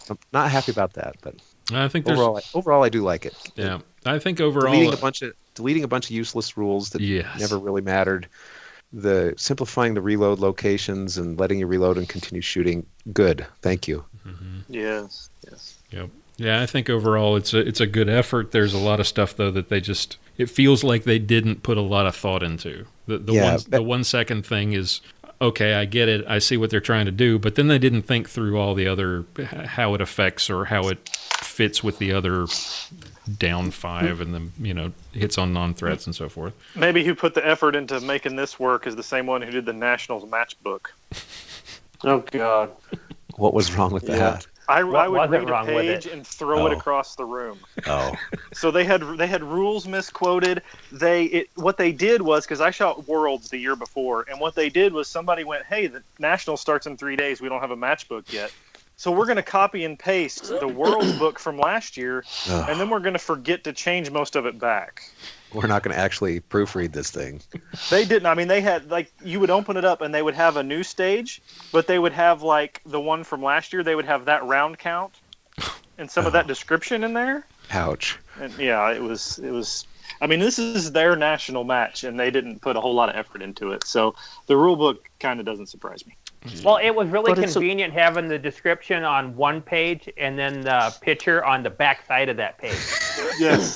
I'm not happy about that, but I think overall I do like it. Yeah, I think overall deleting a bunch of useless rules that never really mattered. The simplifying the reload locations and letting you reload and continue shooting. Good. Thank you. Yes. Yep. Yeah, I think overall it's a good effort. There's a lot of stuff though that it feels like they didn't put a lot of thought into. The 1 second thing is okay, I get it. I see what they're trying to do, but then they didn't think through all the other how it affects or how it fits with the other down 5 and then hits on non-threats and so forth. Maybe who put the effort into making this work is the same one who did the Nationals match book. Oh God, what was wrong with that? I would read a page and throw it across the room. Oh, so they had rules misquoted. What they did was, because I shot Worlds the year before, and what they did was somebody went, "Hey, the National starts in 3 days. We don't have a match book yet." So we're going to copy and paste the Worlds book from last year, and then we're going to forget to change most of it back. We're not going to actually proofread this thing. They didn't. I mean, they had, you would open it up and they would have a new stage, but they would have, the one from last year, they would have that round count and some of that description in there. Ouch. And yeah, it was. I mean, this is their national match, and they didn't put a whole lot of effort into it. So the rule book kind of doesn't surprise me. Well, it was really convenient having the description on one page and then the picture on the back side of that page. Yes.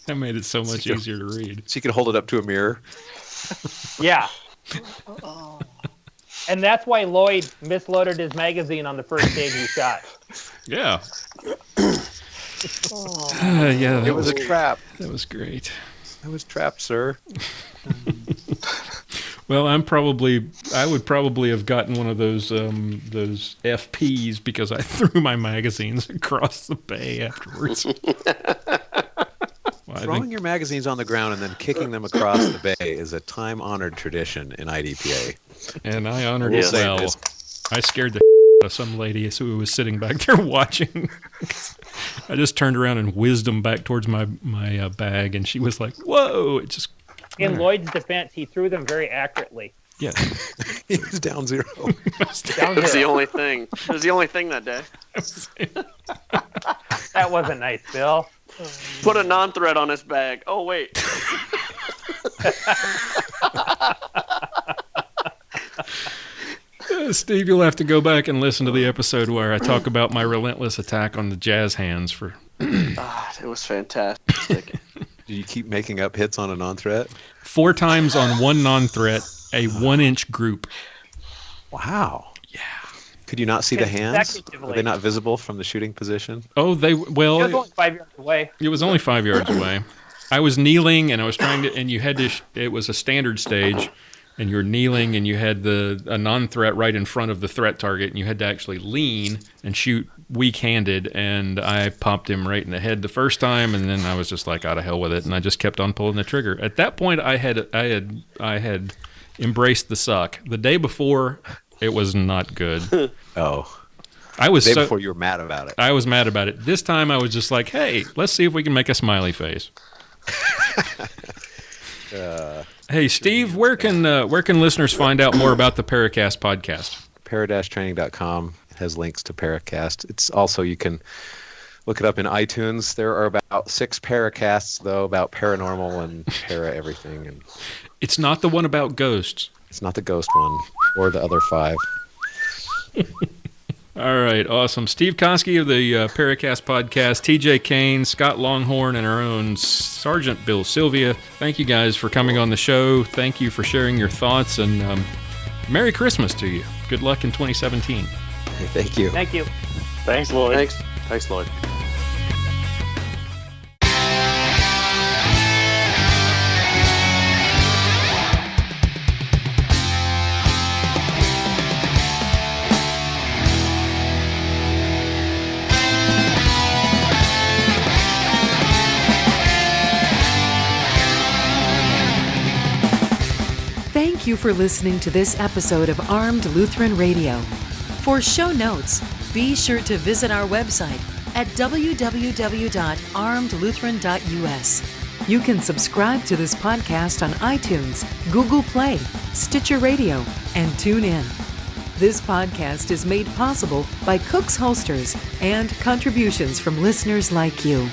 That made it so much easier to read. So you could hold it up to a mirror. Yeah. And that's why Lloyd misloaded his magazine on the first stage he shot. Yeah. It was a trap. That was great. I was trapped, sir. Well, I would probably have gotten one of those FPs because I threw my magazines across the bay afterwards. Throwing your magazines on the ground and then kicking them across the bay is a time-honored tradition in IDPA. And I honored it well. I scared the out of some lady who was sitting back there watching. I just turned around and whizzed them back towards my bag, and she was like, "Whoa!" It just. In Lloyd's defense, he threw them very accurately. Yeah. He was down 0. That was the only thing. It was the only thing that day. That wasn't nice, Bill. Put a non-threat on his bag. Oh, wait. Steve, you'll have to go back and listen to the episode where I talk about my relentless attack on the jazz hands for... It was fantastic. Do you keep making up hits on a non-threat? 4 times on one non-threat, a 1-inch group. Wow. Yeah. Could you not see the hands? Were they not visible from the shooting position? Oh, It was only 5 yards away. It was only 5 yards away. I was kneeling, and I was trying to, and you had to, it was a standard stage, and you're kneeling, and you had a non-threat right in front of the threat target, and you had to actually lean and shoot weak-handed, and I popped him right in the head the first time, and then I was just like, out of hell with it, and I just kept on pulling the trigger. At that point, I had embraced the suck. The day before, it was not good. Oh. I was the day before you were mad about it. I was mad about it. This time I was just like, hey, let's see if we can make a smiley face. Hey, Steve, where can listeners find out more about the Paracast podcast? Para-training.com has links to Paracast. It's also, you can look it up in iTunes. There are about 6 Paracasts, though, about paranormal and para everything. And it's not the one about ghosts. It's not the ghost one, or the other 5. All right, awesome. Steve Koski of the Paracast podcast, TJ Kane, Scott Longhorn, and our own Sergeant Bill Silvia. Thank you guys for coming on the show. Thank you for sharing your thoughts, and Merry Christmas to you. Good luck in 2017. Hey, thank you. Thank you. Thanks, Lloyd. Thanks, Lloyd. Thank you for listening to this episode of Armed Lutheran Radio. For show notes, be sure to visit our website at www.armedlutheran.us. You can subscribe to this podcast on iTunes, Google Play, Stitcher Radio, and TuneIn. This podcast is made possible by Cook's Holsters and contributions from listeners like you.